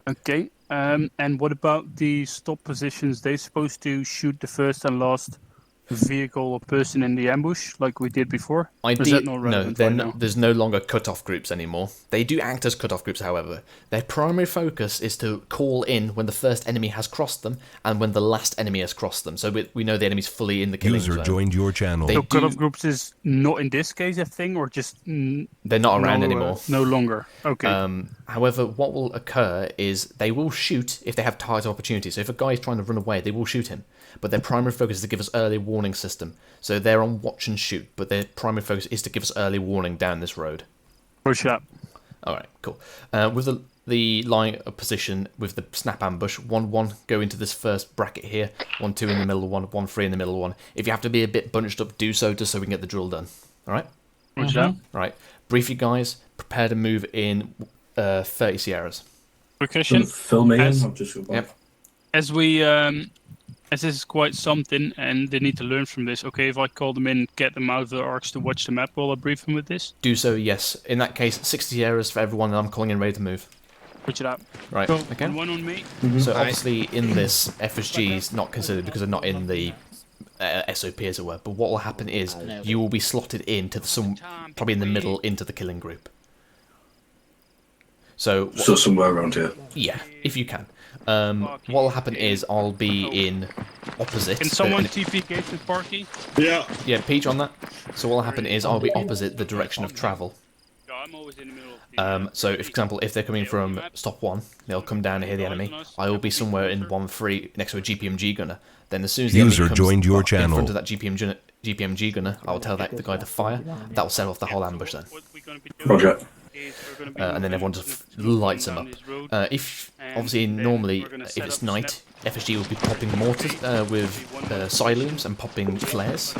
Okay, and what about the stop positions? They're supposed to shoot the first and last vehicle or person in the ambush, like we did before? Or is that not relevant right now? There's no longer cut-off groups anymore. They do act as cut-off groups, however. Their primary focus is to call in when the first enemy has crossed them and when the last enemy has crossed them. So we know the enemy's fully in the killing User zone. joined your channel. So cut-off groups is not in this case a thing, or just they're not around anymore. No longer. Okay. However, what will occur is they will shoot if they have target opportunity. So if a guy is trying to run away, they will shoot him. But their primary focus is to give us early warning system. So they're on watch and shoot, but their primary focus is to give us early warning down this road. Push up. Alright, cool. With the line of position with the snap ambush, 1-1 go into this first bracket here, 1-2 in the middle of 1, 1-3 in the middle of 1. If you have to be a bit bunched up, do so, just so we can get the drill done. Alright? Roger that. Right. Brief you guys, prepare to move in 30 Sierras. Quick question. Fill me in, I'll just go back. Yep. As we as this is quite something and they need to learn from this, okay, if I call them in, get them out of the arcs to watch the map, will I brief them with this? Do so, yes. In that case, 60 Sierras for everyone, and I'm calling in ready to move. Put it up. Right, Go. okay. One on me. So obviously in this, FSG is not considered because they're not in the SOP as it were, but what will happen is you will be slotted into probably in the middle into the killing group. So somewhere around here. Yeah, if you can. What will happen is I'll be in opposite. Can someone TP Gates with Parky? Yeah. Yeah, Peach on that. So what will happen is I'll be opposite the direction of travel. So, for example, if they're coming from stop 1, they'll come down and hit the enemy. I will be somewhere in 1-3 next to a GPMG gunner. Then as soon as the User enemy comes joined your in channel. front of that GPMG gunner, I will tell the guy to fire. That will set off the whole ambush then. Roger. And then everyone just lights them up. If obviously normally if it's night, FSG will be popping mortars with Silooms and popping flares.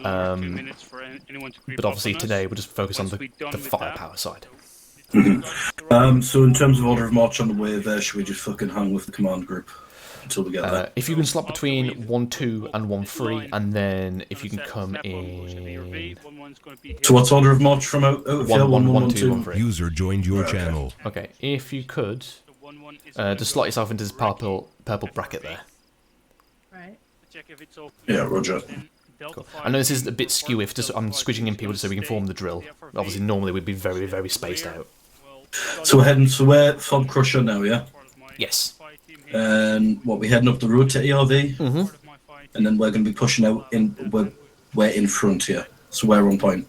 But obviously today we'll just focus on the firepower side. So in terms of order of march on the way there, should we just fucking hang with the command group until we get there? If you can slot between 1-2 and 1-3, and then if you can come in. So what's order of march from out of here? 1-1-2-1-3. User joined your channel. Okay, if you could, just slot yourself into this purple bracket there. Right. Yeah, roger. Cool. I know this is a bit skew if I'm squidging in people just so we can form the drill. Obviously, normally we'd be very, very spaced out. So we're heading, so we're Fob Crusher now, yeah? Yes. And what, we heading up the road to ERV? Mm-hmm. And then we're going to be pushing out, we're in front here. So we're on point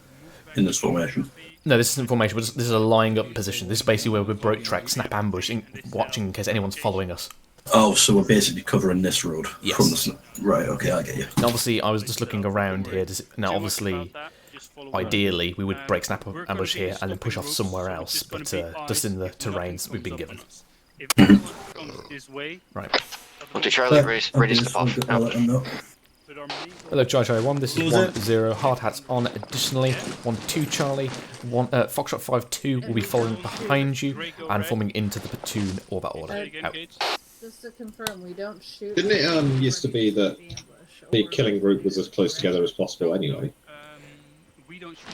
in this formation. No, this isn't formation, this is a lying up position. This is basically where we broke track, snap ambush, watching in case anyone's following us. Oh, so we're basically covering this road yes. From the right? Okay, I get you. And obviously, I was just looking around here. Now, obviously, ideally, we would break snap ambush here and then push off somewhere else, but just in the terrains we've been given. Right. Monty Charlie, ready to step off. No. Hello, Charlie 1. This is 1-0. Hard hats on. Additionally, 1-2 Charlie. Foxtrot 5-2 will be following behind you and forming into the platoon or that order. Out. Just to confirm, we don't shoot. Didn't it used to be that the killing group was as close together as possible anyway?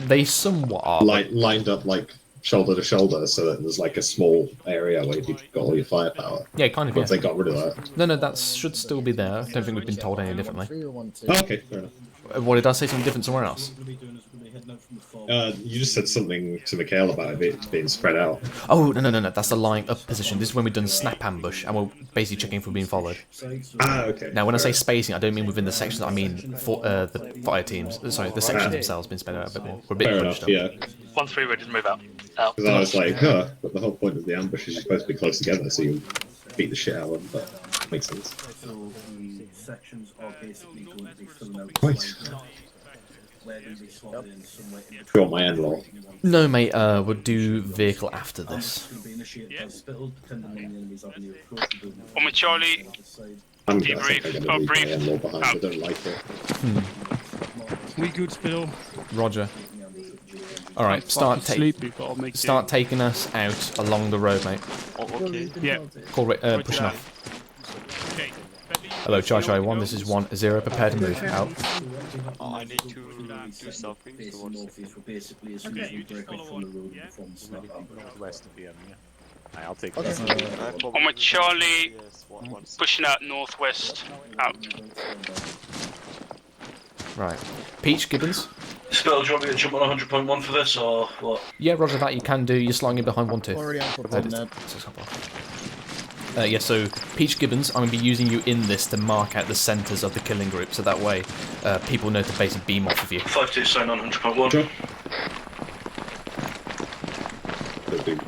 They somewhat are. Lined up like shoulder to shoulder, so that there's like a small area where you've got all your firepower. Yeah, kind of. Once they got rid of that. No, that should still be there. I don't think we've been told any differently. Oh, okay, fair enough. What did I say? Something different somewhere else? You just said something to Mikhail about it being spread out. Oh, no. That's the lying up position. This is when we've done snap ambush, and we're basically checking if we're being followed. Ah, okay. Now, when I say spacing, I don't mean within the sections. I mean for the fire teams. Sorry, the sections themselves being spread out a bit more. We're a bit bunched up. Yeah. 1-3, ready to move out. Because I was like, but the whole point of the ambush is you're supposed to be close together, so you beat the shit out of them. But makes sense. So the sections are basically going to be filling out. You want my end-law? No, mate, we'll do vehicle after this. On with Charlie. Debrief. Brief. I don't like it. We good, Spittle. Roger. Alright, start taking us out along the road, mate. Okay. Yeah. Pushing off. Hello, Charlie 1, this is 1-0, prepare to move, out. I need to do something towards west of the enemy. I'll take On with Charlie, pushing out northwest, out. Right. Peach, Gibbons? Spell, do you want me to jump on 100.1 for this, or what? Yeah, roger that, you can do. You're sliding in behind 1-2. Already on Ned. Yeah, so Peach Gibbons, I'm going to be using you in this to mark out the centres of the killing group, so that way people know to basically beam off of you. 5-2, sign on 100.1.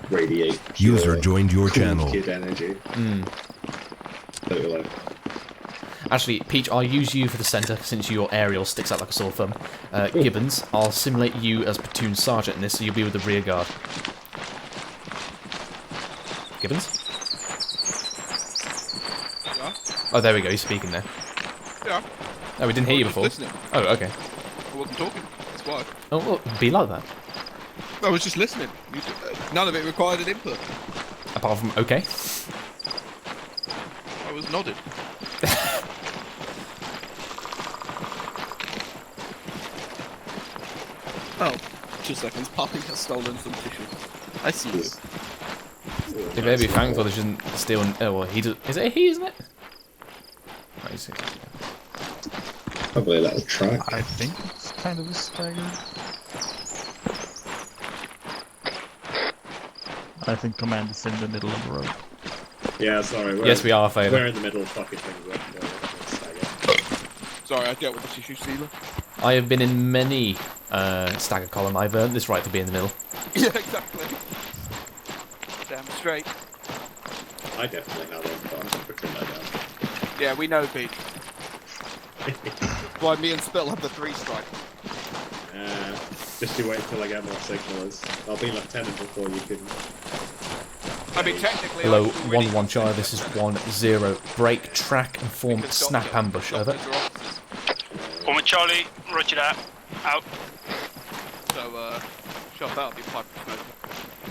Radiate. User joined your channel. Kid energy. Actually, Peach, I'll use you for the centre since your aerial sticks out like a sore thumb. Gibbons, I'll simulate you as platoon sergeant in this, so you'll be with the rear guard. Gibbons? Yeah. Oh, there we go. He's speaking there. Yeah. Oh, we didn't hear you before. Listening. Oh, okay. I wasn't talking. That's why. Oh, well, be like that. I was just listening. None of it required an input. Apart from okay. I was nodding. Oh, 2 seconds. Poppy has stolen some tissue. I see you. They better be thankful they shouldn't steal. Oh, well, he does. Is it he, isn't it? Oh, he's probably a little track. I think it's kind of a stagger. I think command is in the middle of the road. Yeah, sorry. Yes, we are, Fader. We're in the middle of fucking things. Sorry, I dealt with the tissue stealer. I have been in many stagger column. I've earned this right to be in the middle. Yeah, exactly. Damn straight. I definitely have one, but I'm not pretend I don't. Yeah, we know, Pete. Why me and Spill have the 3-strike. Just you wait till I get more signalers. I'll be lieutenant before you can. I mean, technically. Hello, 1-1 Charlie. This is 1-0. Break, track, and form snap ambush. Over. 1 Charlie. Roger that. Out. So, shut that up, you pipe smoker.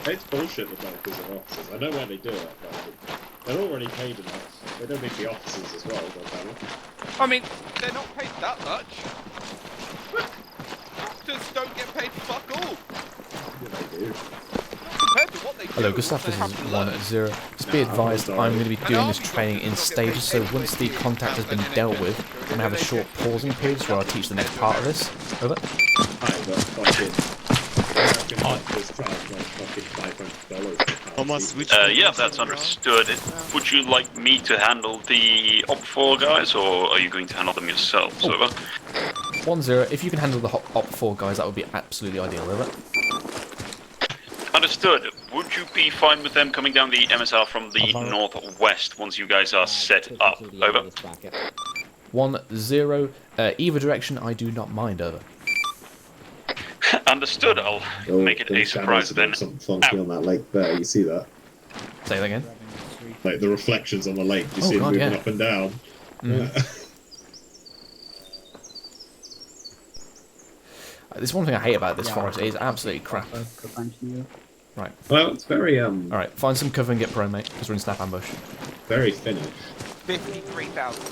It's bullshit the doctors are officers. I know why they do it, but they're already paid enough. They don't need the officers as well, don't they? I mean, they're not paid that much. Doctors don't get paid fuck all. Yeah, they do. Compared to what they do. Hello, Gustav. This is 1-0. Just be advised, I'm going to be doing this training in stages, so once the contact has been dealt with, I'm going to have a short pausing period where I'll teach the next part of this. Over. Yeah, that's understood. Would you like me to handle the Op 4 guys, or are you going to handle them yourselves? Over. 1-0. If you can handle the Op 4 guys, that would be absolutely ideal. Over. Understood. Would you be fine with them coming down the MSR from the northwest once you guys are set up? Over. 1-0. Either direction, I do not mind. Over. Understood. I'll make it a surprise then. Something funky on that lake there. You see that? Say that again. Like the reflections on the lake. You see them moving up and down. There's one thing I hate about this forest. It is absolutely crap. Right. Well, it's very Alright, find some cover and get prone, mate, because we're in snap ambush. very finished. 53,000.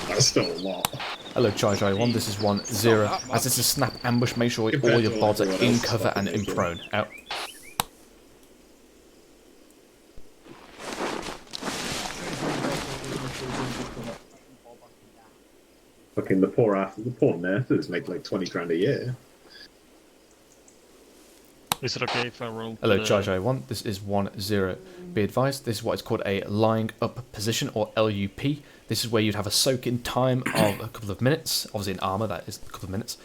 That's still a lot. Hello, Chai 1. This is 1-0. As it's a snap ambush, make sure all your bods are in cover and in prone. Out. Fucking the poor nurses make like 20 grand a year. Is it okay if I roll? Hello, Chai 1. This is 1-0. Be advised, this is what is called a lying up position, or LUP. This is where you'd have a soak-in time of a couple of minutes. Obviously in ArmA, that is a couple of minutes.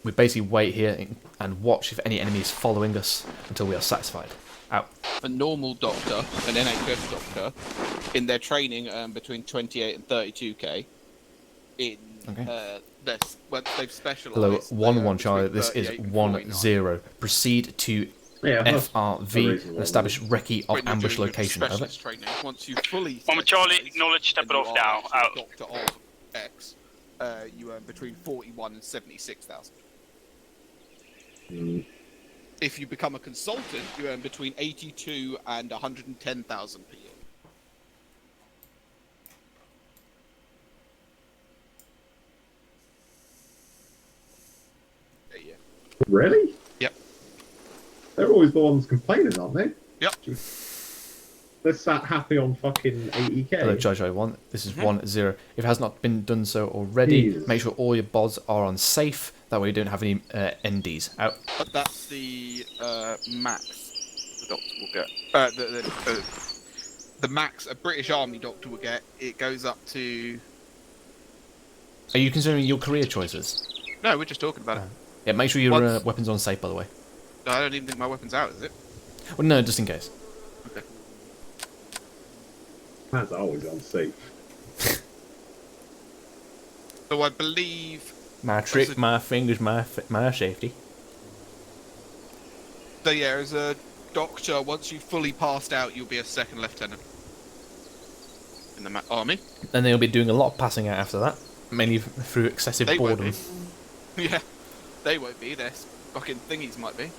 We basically wait here and watch if any enemy is following us until we are satisfied. Out. A normal doctor, an NHS doctor, in their training between 28 and 32k, they've specialised. Hello, 1-1 Charlie. This is 1-0. Proceed to FRV and establish recce of ambush location. Over. Once you fully 1 Charlie, acknowledge, step it off now. Out. Doctor of X, you earn between 41 and 76,000. If you become a consultant, you earn between 82 and 110,000 per year. Really? Yep. They're always the ones complaining, aren't they? Yep. They're sat happy on fucking 80k. Hello, Chai 1. This is 1-0. If it has not been done so already, make sure all your bods are on safe. That way you don't have any NDs. Out. But that's the max the doctor will get. The max a British Army doctor will get. It goes up to. Are you considering your career choices? No, we're just talking about it. Yeah, make sure your weapon's on safe, by the way. No, I don't even think my weapon's out, is it? Well, no, just in case. Okay. That's always on safe. So I believe. My trick, my fingers, my safety. So yeah, as a doctor, once you've fully passed out, you'll be a second lieutenant in the army. Then they'll be doing a lot of passing out after that, mainly through excessive boredom. Yeah, they won't be. Their fucking thingies might be.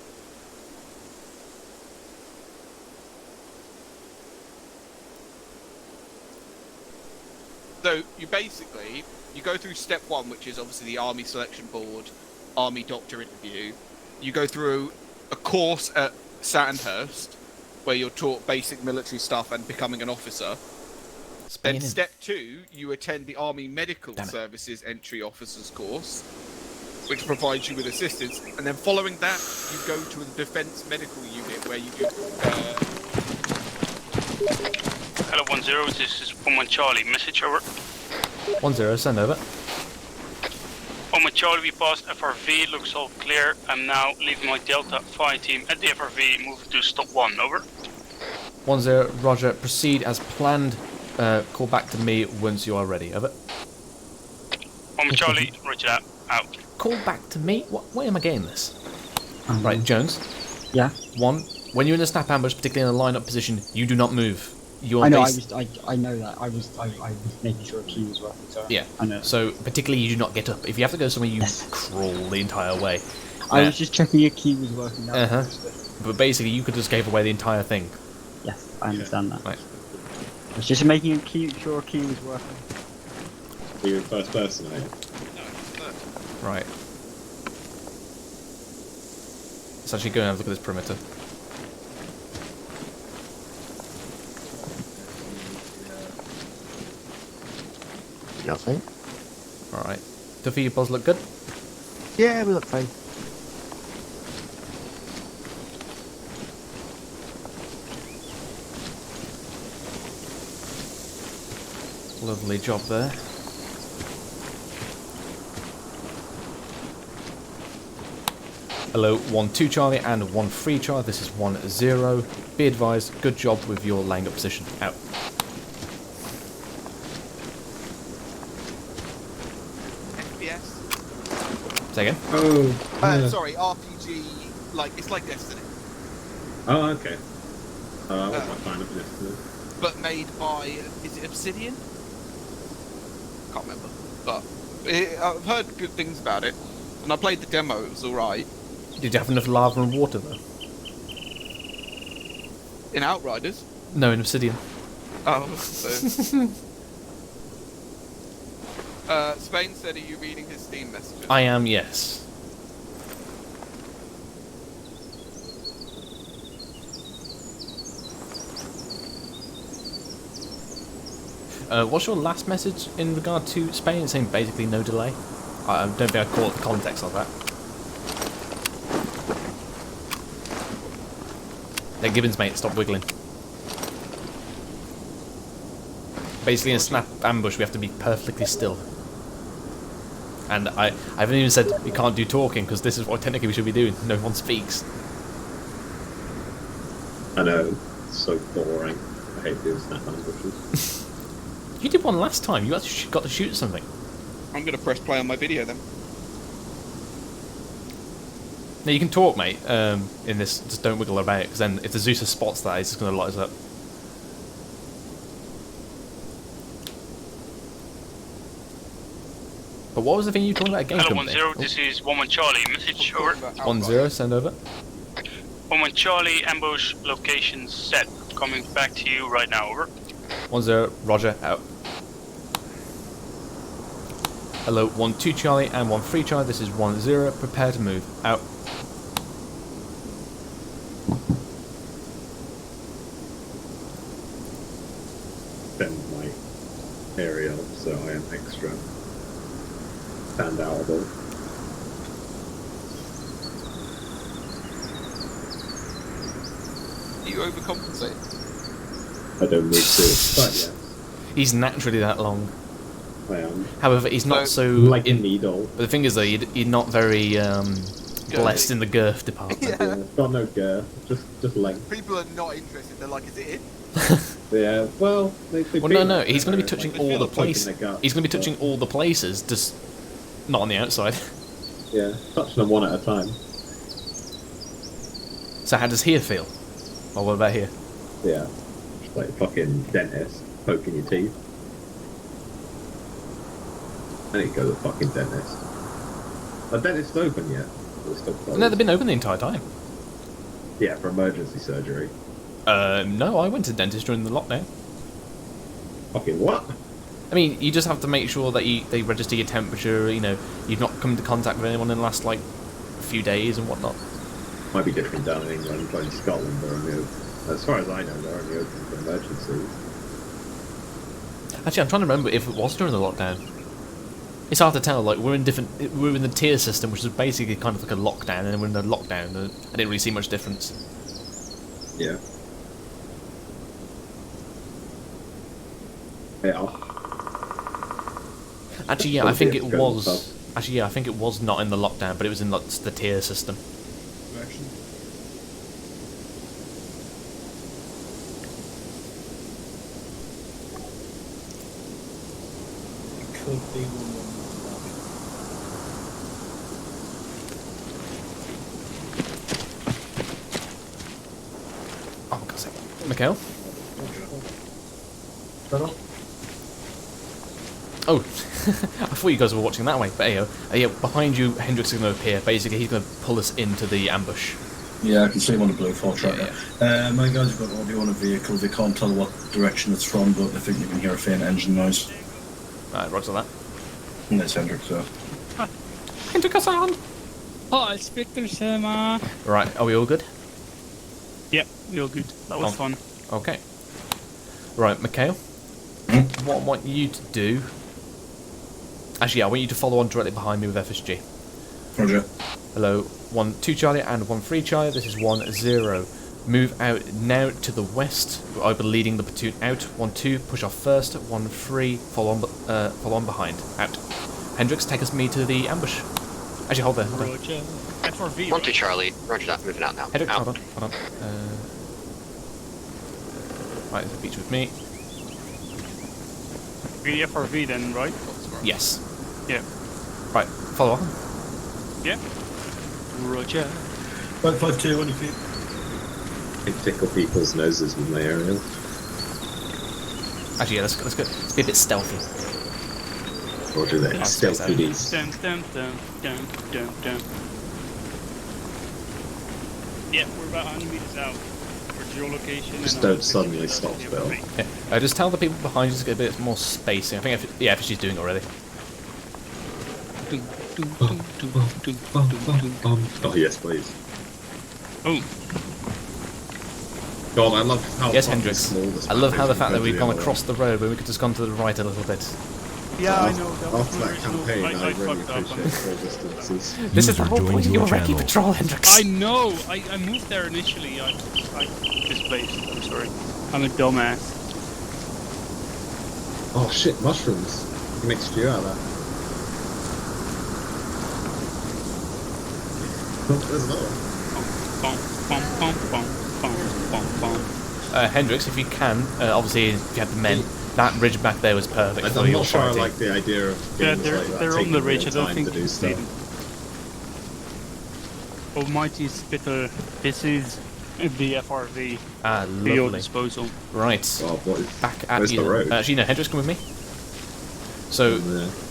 So you basically go through step 1, which is obviously the Army Selection Board, Army Doctor interview. You go through a course at Sandhurst where you're taught basic military stuff and becoming an officer. Then step 2, you attend the Army Medical Services Entry Officers course, which provides you with assistance. And then following that, you go to the Defence Medical Unit where you do. Hello, 1-0. This is 1-1 Charlie. Message over. 1-0. Send over. 1-1 Charlie, we passed FRV, looks all clear. I'm now leaving my Delta Phi team at the FRV, moving to stop 1, over. 1-0, roger, proceed as planned. Call back to me once you are ready, over. 1 Charlie, roger that, out. Call back to me? Why am I getting this? Right, Jones. Yeah? 1, when you're in a snap ambush, particularly in a line-up position, you do not move. I know. I know that. I was making sure a key was working. So Yeah. I know. So particularly, you do not get up. If you have to go somewhere, you crawl the entire way. I was just checking your key was working. But basically, you could just gave away the entire thing. Yes, I understand that. Right. I was just making sure a key was working. Are you in first person, are you? Right. Let's actually go and have a look at this perimeter. Nothing. Alright. Duffy, your buzz look good? Yeah, we look fine. Lovely job there. Hello, 1-2 Charlie and 1-3 Charlie. This is 1-0. Be advised, good job with your laying up position. Out. FPS. Say again? Oh. Sorry, RPG. Like it's like Destiny, Oh, okay. I was my fan of Destiny. but made by is it Obsidian? Can't remember, but I've heard good things about it, and I played the demo. It was all right. Did you have enough lava and water though? In Outriders. No, in Obsidian. Oh. So. Spain said, "Are you reading his Steam messages?" I am, yes. What's your last message in regard to Spain? It's saying basically no delay. I don't think I caught the context of that. Hey, Gibbons, mate, stop wiggling. Basically, in a snap ambush, we have to be perfectly still. And I haven't even said we can't do talking, because this is what technically we should be doing. No one speaks. I know, it's so boring. I hate doing snap ambushes. You did one last time. You actually got to shoot something. I'm gonna press play on my video then. Now you can talk, mate. In this, just don't wiggle about, because then if the Zeus spots that, it's just going to light us up. But what was the thing you were talking about? Game Hello, company? 1-0, this is 1-1 Charlie, message over. 1-0, send over. 1-1 Charlie, ambush location set. Coming back to you right now, over. 1-0, roger, out. Hello, 1-2 Charlie and 1-3 Charlie, this is 1-0, prepare to move, out. Bend my area up so I am extra standoutable. You overcompensate. I don't need to, but yeah. He's naturally that long. I am. However, he's not so... Like a needle. But the thing is though, you're not very blessed in the girth department. Yeah. Got no girth, just length. People are not interested. They're like, "Is it it?" Yeah, well, they Well, no, he's going to be touching all the places. He's going to be touching all the places, just not on the outside. Yeah, touching them one at a time. So how does here feel? Or what about here? Yeah, just like a fucking dentist poking your teeth. I need to go to the fucking dentist. Are dentists open yet? Or still closed? No, they've been open the entire time. Yeah, for emergency surgery. No, I went to the dentist during the lockdown. Fucking what? I mean, you just have to make sure that they register your temperature, you know, you've not come into contact with anyone in the last, like, few days and whatnot. Might be different down in England, but in Scotland they're only open. As far as I know, they're only open for emergencies. Actually, I'm trying to remember if it was during the lockdown. It's hard to tell, like, we're in the tier system, which is basically kind of like a lockdown, and then we're in the lockdown, and I didn't really see much difference. Yeah. Yeah. Actually, yeah, I think it was Actually, yeah, I think it was not in the lockdown, but it was in the tier system. Version. Could be one. Oh, God's sake. Mikhail? Oh, I thought you guys were watching that way, but yeah, behind you, Hendrix is going to appear. Basically, he's going to pull us into the ambush. Yeah, I can see him on the blue 4 tracker. My guys have got audio on a vehicle. They can't tell what direction it's from, but I think you can hear a faint engine noise. Alright, roger that. And that's Hendrix, so. Hendrix-san! Oh, Spectre Sama. Right, are we all good? Yep, you're good. That was fun. Okay. Right, Mikhail, what I want you to do... Actually, I want you to follow on directly behind me with FSG. Roger. Hello, 1-2 Charlie and 1-3 Charlie, this is 1-0. Move out now to the west. I'll be leading the platoon out. 1-2, push off first. 1-3, follow on behind. Out. Hendrix, take us me to the ambush. Actually, hold there. Hold on. Roger. FRV. 1-2 Charlie, roger that, moving out now. Hendrix, Out. hold on. Right, the beach with me. The FRV then, right? Yes. Yeah. Right, follow on. Yeah. Roger. 552 on your feet. I tickle people's noses with my aerial. Actually, yeah, let's go. Let's be a bit stealthy. Roger that. Stealthy these. Dun, dun, dun, dun, dun, dun. Yeah, we're about 100 meters out. For geolocation. Just and don't suddenly stop, Bill. Yeah. Just tell the people behind you to get a bit more spacing. I think, FSG's doing it already. Oh yes, please. Oh. God, I love how yes, Hendrix. I love how the fact that we've gone compared across the road, but we could just gone to the right a little bit. Yeah, I know. After that campaign, I really appreciate full distances. This is the whole point of your recce patrol, Hendrix. I know. I moved there initially. I displaced. I'm sorry. I'm a dumbass. Oh shit, mushrooms. You make stew out of that. There's another one. Hendrix, if you can, obviously if you had the men, that ridge back there was perfect. I'm not sure I like the idea of games they're like that on taking the a ridge. I long don't time think to do stuff. Almighty Spitter. This is the FRV. Ah, for your lovely. disposal. Right. Oh, boy. Back at Where's you. the road? Actually, no, Hendrix, come with me. So,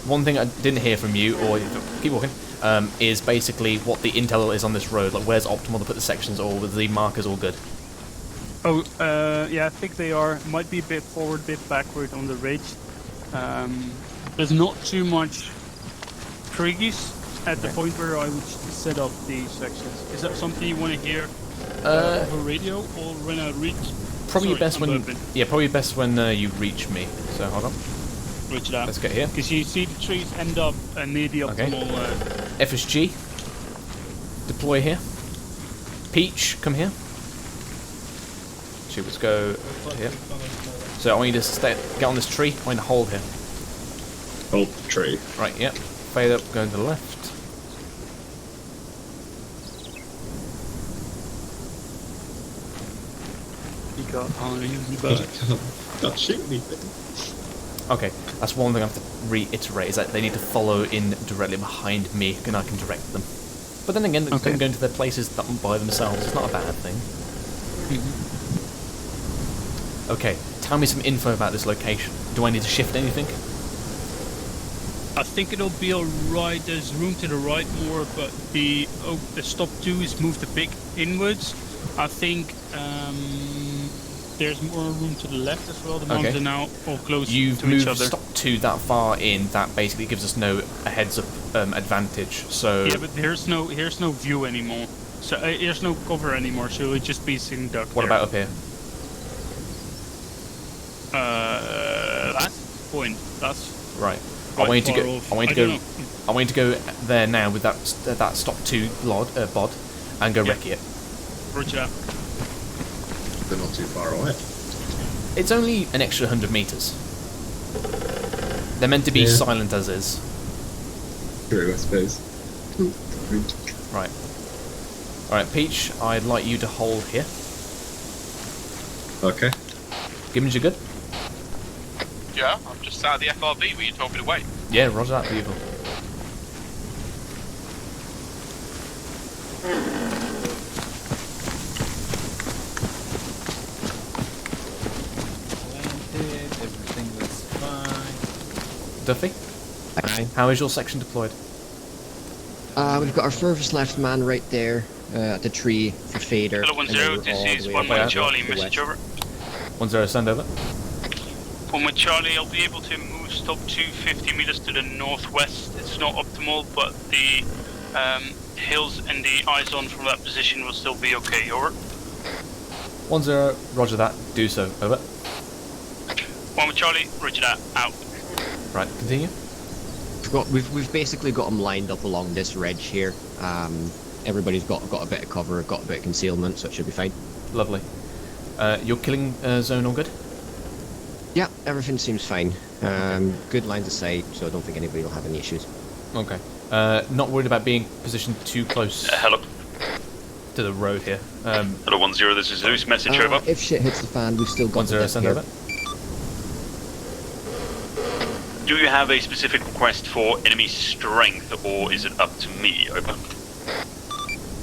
one thing I didn't hear from you, or keep walking, is basically what the intel is on this road. Like, where's optimal to put the sections, or with the markers all good? Oh, yeah, I think they are. Might be a bit forward, bit backward on the ridge. There's not too much trees at the point where I would set up the sections. Is that something you want to hear over radio or when I reach? Probably Sorry, best I'm when. burping. Yeah, probably best when you reach me. So hold on. Reach that. Let's get here. Because you see the trees end up near the optimal. FSG. Deploy here. Peach, come here. Let's go here. So I want you to get on this tree. I want you to hold here. Hold the tree. Right, yep. Fade up, going to the left. You got Can't shoot anything. Okay, that's one thing I have to reiterate, is that they need to follow in directly behind me, and I can direct them. But then again, them going to their places by themselves is not a bad thing. Okay, tell me some info about this location. Do I need to shift anything? I think it'll be alright. There's room to the right more, but the stop 2 is moved a bit inwards. I think there's more room to the left as well. The mountains are now all close to each other. You've moved stop 2 that far in, that basically gives us no heads-up advantage, so... Yeah, but here's no view anymore. So here's no cover anymore, so it'll just be sitting duck What about up here? That point. That's... Right. quite I want you to far go. off. I want you to go. I want you to go there now with that stop 2 bod, and go wreck it. Roger that. They're not too far away. It's only an extra 100 meters. They're meant to be silent as is. True, I suppose. Right. Alright, Peach, I'd like you to hold here. Okay. Gibbons, you good? Yeah, I'm just out of the FRV where you told me to wait. Yeah, roger that, beautiful. Everything was fine. Duffy? Aye. How is your section deployed? We've got our furthest left man right there at the tree for fader. Hello, 1-0, this is 1-1 Charlie, message over. 1-0, send over. 1-1 Charlie, I'll be able to move stop to 50 meters to the northwest. It's not optimal, but the hills and the eye zone from that position will still be okay, over. 1-0, roger that, do so, over. 1-1 Charlie, roger that, out. Right, continue. We've basically got them lined up along this ridge here. Everybody's got a bit of cover, got a bit of concealment, so it should be fine. Lovely. Your killing zone all good? Yeah, everything seems fine. Good lines of sight, so I don't think anybody will have any issues. Okay. Not worried about being positioned too close hello. to the road here. Hello, 1-0, this is Zeus, message over. If shit hits the fan, we've still got 1-0, send here. over. Do you have a specific request for enemy strength, or is it up to me? Over.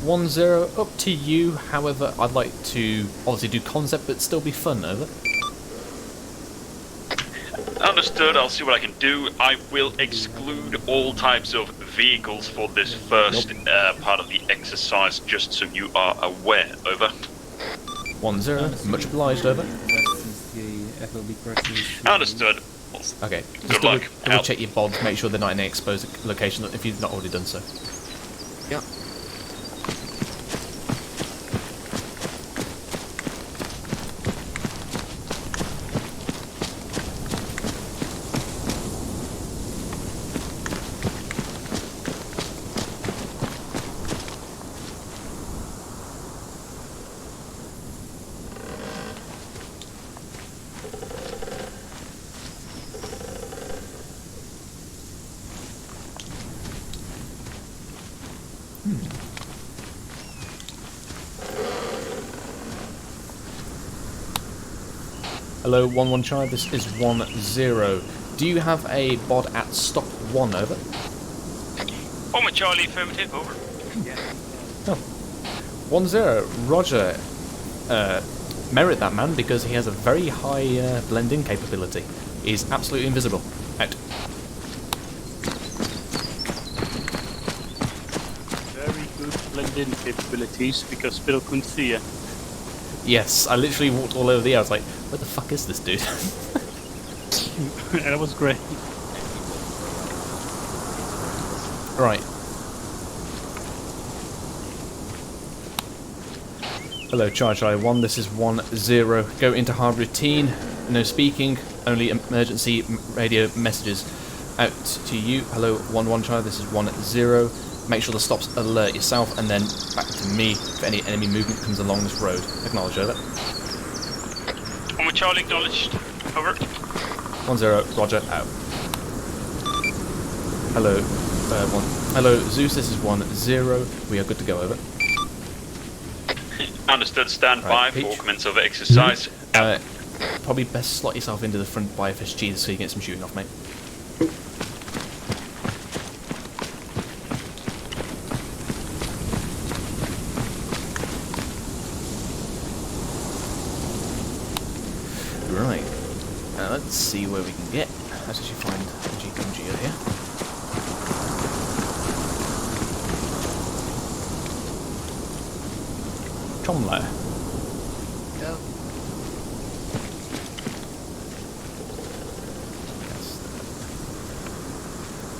1-0, up to you. However, I'd like to obviously do concept, but still be fun, over. Understood, I'll see what I can do. I will exclude all types of vehicles for this first part of the exercise, just so you are aware. Over. 1-0, much obliged, over. Understood. Okay, Good just luck. double check your bods, make sure they're not in an exposed location if you've not already done so. Yeah. Hello, 1-1 Charlie, this is 1-0. Do you have a bod at stop 1, over? 1-1 Charlie, affirmative, over. Oh. 1-0, roger. Merit that man because he has a very high blend-in capability. He's absolutely invisible. Out. Very good blend-in capabilities because Spittle couldn't see you. Yes, I literally walked all over the air. I was like, where the fuck is this dude? That was great. Right. Hello, Charlie 1, this is 1-0. Go into hard routine. No speaking, only emergency radio messages. Out to you. Hello, 1-1 Charlie, this is 1-0. Make sure the stops alert yourself, and then back to me if any enemy movement comes along this road. Acknowledge, over. 1-1 Charlie, acknowledged, over. 1-0, roger, out. Hello, Hello, Zeus, this is 1-0. We are good to go, over. Understood, stand Right, by Peach. for commence of exercise. Probably best slot yourself into the front by FSG so you get some shooting off, mate. Right, let's see where we can get. Let's actually find the GPMG here. Chomler. Go.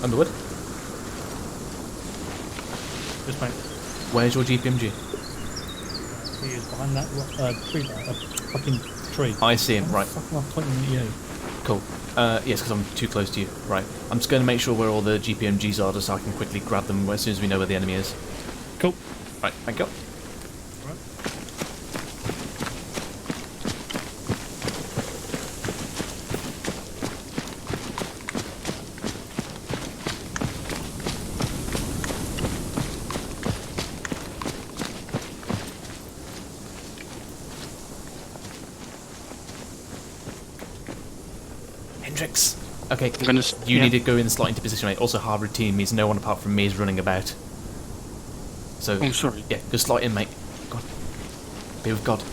Underwood? Just mate. Where's your GPMG? He is behind that tree there, a fucking tree. I see him, right. Fuck am I pointing at you? Cool. Yes, because I'm too close to you. Right. I'm just going to make sure where all the GPMGs are just so I can quickly grab them as soon as we know where the enemy is. Cool. Right, thank you. tricks. Okay, yeah. need to go in the slot into position, mate. Also, hard routine means no one apart from me is running about. So, Oh, sorry. Yeah, go slot in, mate. God. Be with God.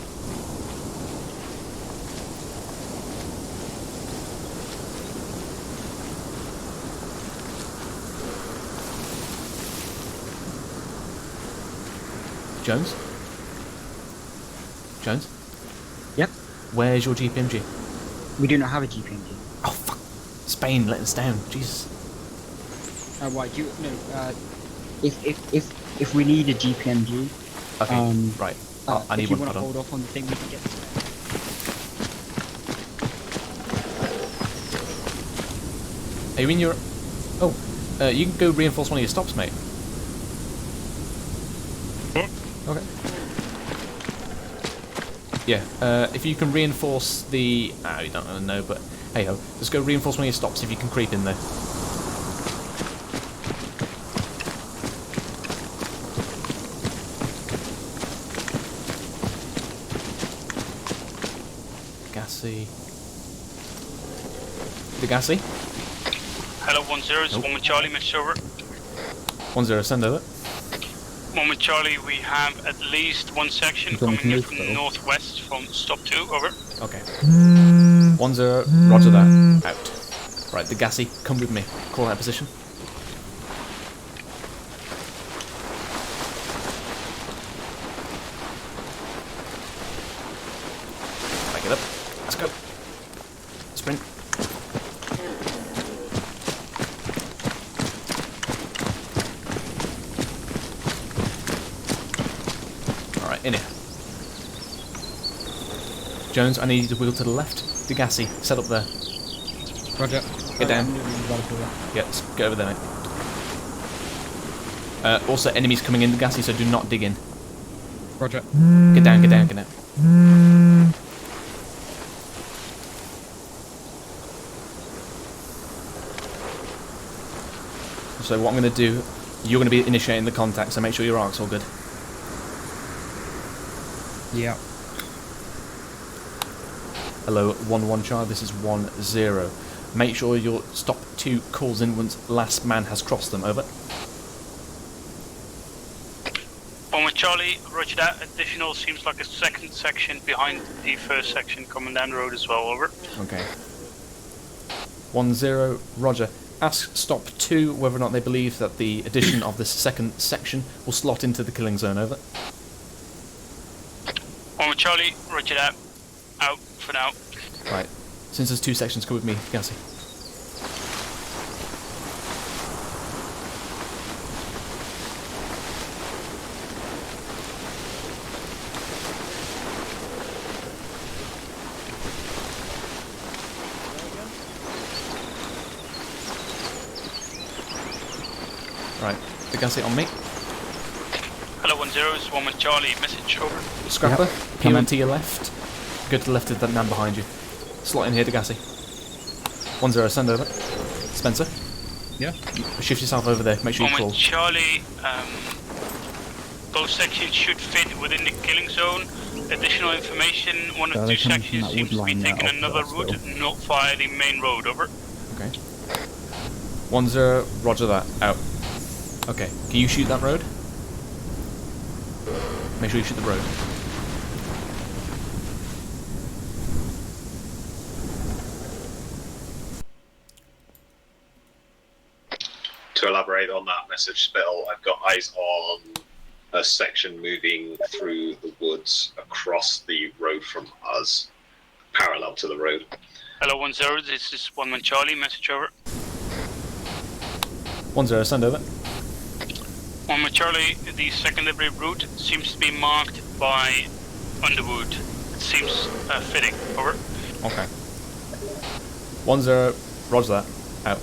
Jones? Jones? Yep. Where's your GPMG? We do not have a GPMG. Oh, fuck. Spain let us down. Jesus. Why do you no? If we need a GPMG, okay, right. I need if you one want put to on. hold off on the thing, we can get. Are you in your? Oh, you can go reinforce one of your stops, mate. Okay. Yeah. If you can reinforce the, you don't know, but hey ho, just go reinforce one of your stops if you can creep in there. Gassy. The Gassy? Hello, 1-0, it's 1 with Charlie, message over. 1-0, send over. 1 with Charlie, we have at least one section coming in from the northwest from stop 2, over. Okay. 1-0, roger that, out. Right, the Gassy, come with me. Call out position. Back it up. Let's go. Sprint. Alright, in here. Jones, I need you to wheel to the left. Degassi, set up there. Roger. Get down. Yeah, get over there, mate. Also, enemies coming in Degassi, so do not dig in. Roger. Get down, get down, get down. So what I'm going to do, you're going to be initiating the contact, so make sure your arc's all good. Yeah. Hello, 1-1 Charlie, this is 1-0. Make sure your stop 2 calls in once last man has crossed them, over. 1 with Charlie, roger that. Additional seems like a second section behind the first section coming down the road as well, over. Okay. 1-0, roger. Ask stop 2 whether or not they believe that the addition of this second section will slot into the killing zone, over. 1 with Charlie, roger that. Out for now. Right. Since there's 2 sections, come with me, Gassy. Right, the Gassy on me. Hello, 1-0, it's 1 with Charlie, message over. Scrapper, peel to your left. Go to the left of that man behind you. Slot in here, Degassi. 1-0, send over. Spencer? Yeah? Shift yourself over there, make sure you crawl. Charlie, both sections should fit within the killing zone. Additional information, one of 2 sections seems to be taking another route, not via the main road, over. Okay. 1-0, roger that, out. Okay, can you shoot that road? Make sure you shoot the road. To elaborate on that message, Spittle, I've got eyes on a section moving through the woods across the road from us, parallel to the road. Hello, 1-0, this is 1 with Charlie, message over. 1-0, send over. 1 with Charlie, the secondary route seems to be marked by Underwood. It seems fitting, over. Okay. 1-0, roger that, out.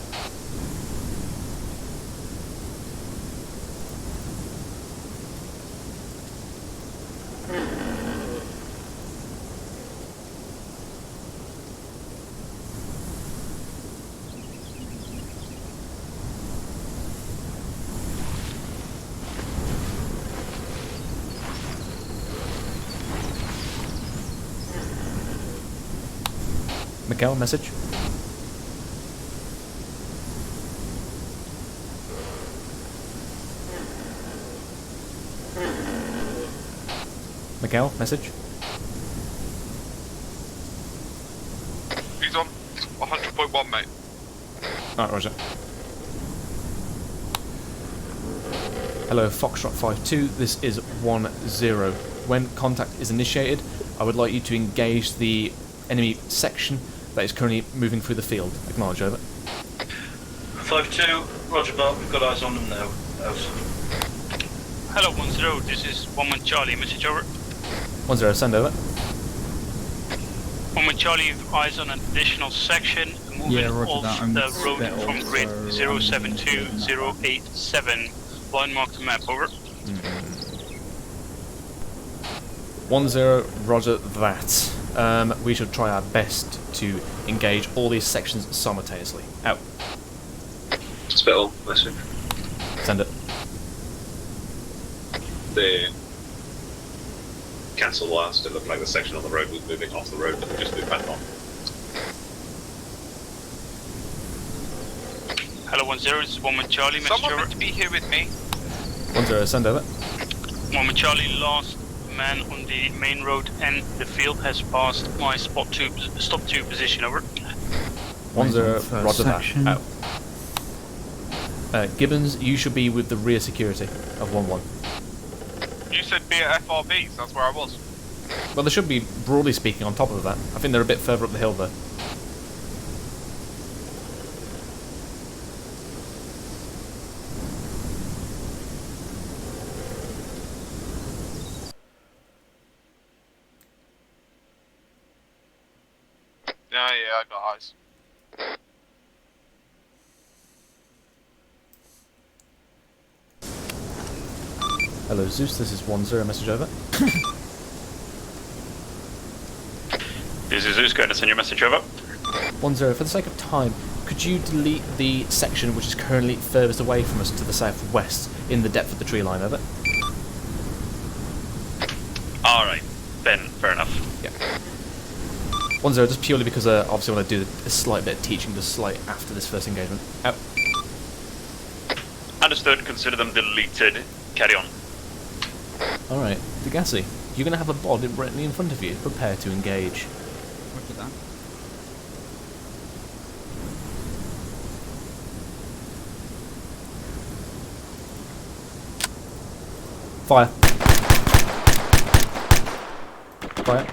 Miguel, message. Miguel, message. He's on 100.1, mate. Alright, roger. Hello, Foxtrot 52. This is 1-0. When contact is initiated, I would like you to engage the enemy section that is currently moving through the field. Acknowledge, over. 5-2, roger that, we've got eyes on them now. Out. Hello 1-0, this is 1-1 Charlie, message over. 1-0, send over. 1-1 Charlie, you've eyes on an additional section moving off the road from grid 072087. Line mark the map, over. 1-0, roger that. We should try our best to engage all these sections simultaneously. Out. Spittle, message. Send it. The cancel last. It looked like the section on the road was moving off the road, but they just moved back on. Hello 1-0, this is 1-1 Charlie, message Someone over. meant to be here with me. 1-0, send over. 1-1 Charlie, last man on the main road and the field has passed my stop 2 position, over. 1-0, roger that. section. Out. Gibbons, you should be with the rear security of 1-1. You said be at FRBs, that's where I was. Well, they should be, broadly speaking, on top of that. I think they're a bit further up the hill, though. Yeah, I got eyes. Hello, Zeus, this is 1-0, message over. This is Zeus, going to send your message over. 1-0, for the sake of time, could you delete the section which is currently furthest away from us to the southwest in the depth of the tree line, over? Alright, then, fair enough. Yeah. 1-0, just purely because obviously I want to do a slight bit of teaching just slight after this first engagement. Out. Understood, consider them deleted. Carry on. Alright, Degassi, you're going to have a bod directly in front of you. Prepare to engage. Roger that. Fire. Fire.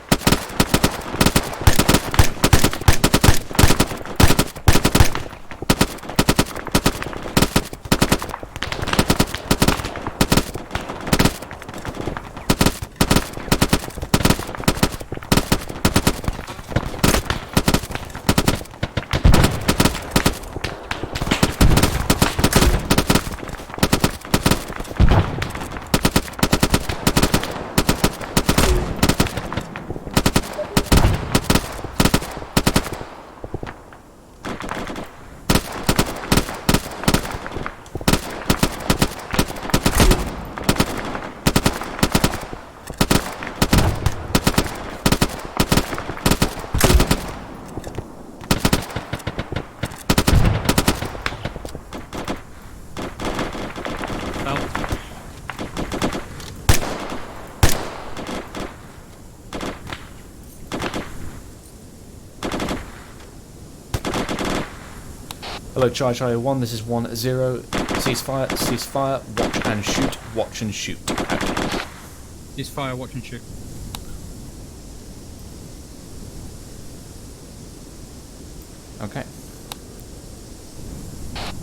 Hello, Charlie 1, this is 1-0. Ceasefire, ceasefire, watch and shoot, watch and shoot. Out. Ceasefire, watch and shoot. Okay.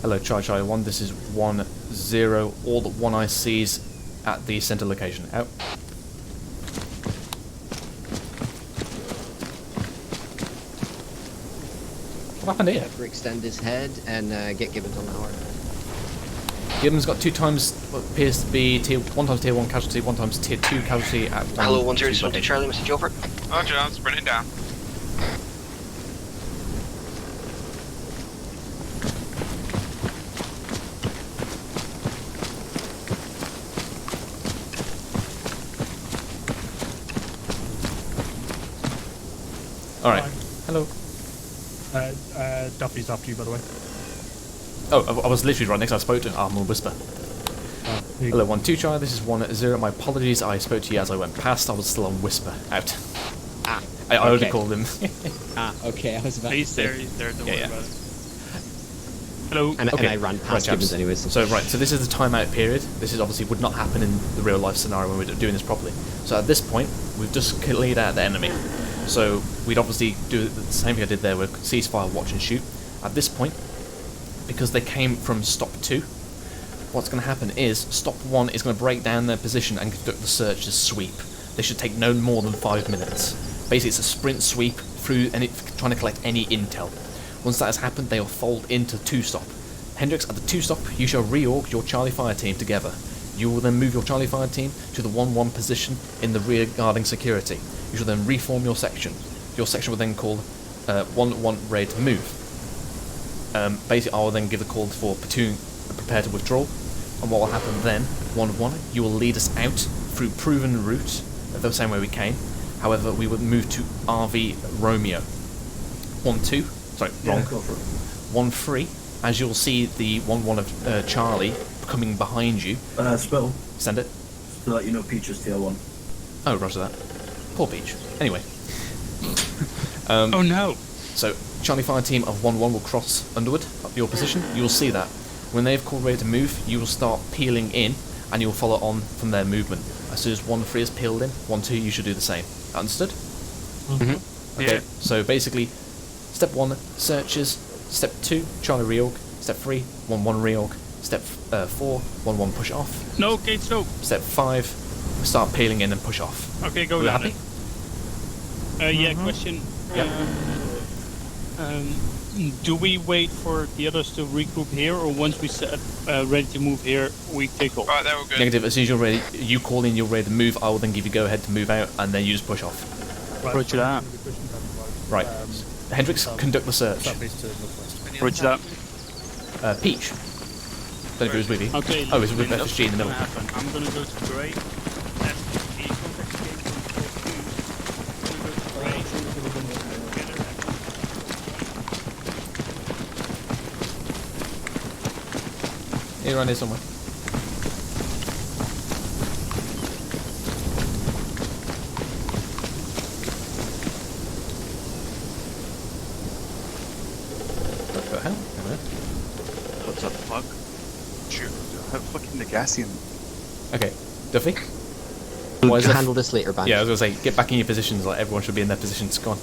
Hello, Charlie 1, this is 1-0. All that One Eye sees at the center location. Out. What happened here? Extend his head and get Gibbons on the horn. Gibbons got 2 times what appears to be 1 times tier 1 casualty, 1 times tier 2 casualty at 1. Hello, 1-0, Charlie, message over. Oh, John's bring it down. Alright. Hello. Duffy's after you, by the way. Oh, I was literally right next to I spoke to ArmA Whisper. Oh. Hello, 1-2 Charlie, this is 1-0. My apologies, I spoke to you as I went past. I was still on Whisper. Out. I already called him. Okay, I was about He's to there, say. he's there, don't worry about it. Hello. And I ran past chaps. Gibbons anyways. So this is the timeout period. This is obviously would not happen in the real life scenario when we're doing this properly. So at this point, we've just cleared out the enemy. So we'd obviously do the same thing I did there with ceasefire, watch and shoot. At this point, because they came from stop 2, what's going to happen is stop 1 is going to break down their position and conduct the search as sweep. They should take no more than 5 minutes. Basically, it's a sprint sweep through and trying to collect any intel. Once that has happened, they will fold into 2-stop. Hendrix, at the 2-stop, you shall reorg your Charlie Fire team together. You will then move your Charlie Fire team to the 1-1 position in the rear guarding security. You shall then reform your section. Your section will then call 1-1 ready to move. Basically, I will then give the call for platoon prepare to withdraw. And what will happen then, 1-1, you will lead us out through proven route, the same way we came. However, we would move to RV Romeo. 1-2, sorry, wrong. 1-3, as you'll see the 1-1 of Charlie coming behind you. Spittle. Send it. To let you know Peach is TL1. Oh, roger that. Poor Peach. Anyway. Oh no! So, Charlie Fire team of 1-1 will cross underward up your position. You'll see that. When they've called ready to move, you will start peeling in, and you'll follow on from their movement. As soon as 1-3 is peeled in, 1-2 you should do the same. Understood? Mm-hmm. Okay, Yeah. so basically, step 1, searches. Step 2, Charlie reorg. Step 3, 1-1 reorg. Step 4, 1-1 push off. No, Gates, no. Step 5, start peeling in and push off. Okay, go Are you down. happy? Yeah, question. Do we wait for the others to regroup here, or once we set ready to move here, we take off? Right, they're all good. Negative, as soon as you're ready, you call in, you're ready to move, I will then give you go ahead to move out, and then you just push off. Roger that. Right. Hendrix, conduct the search. Roger that. Peach. Don't know if it was with you. Okay. Oh, it's with FSG in the middle. I'm gonna go to Gray. Here, around here somewhere. What the hell? What's up, fuck? Shoot, I have fucking Negassian. Okay, Duffy? We'll handle this later, Banks. Yeah, I was going to say, get back in your positions, like everyone should be in their positions. Go on.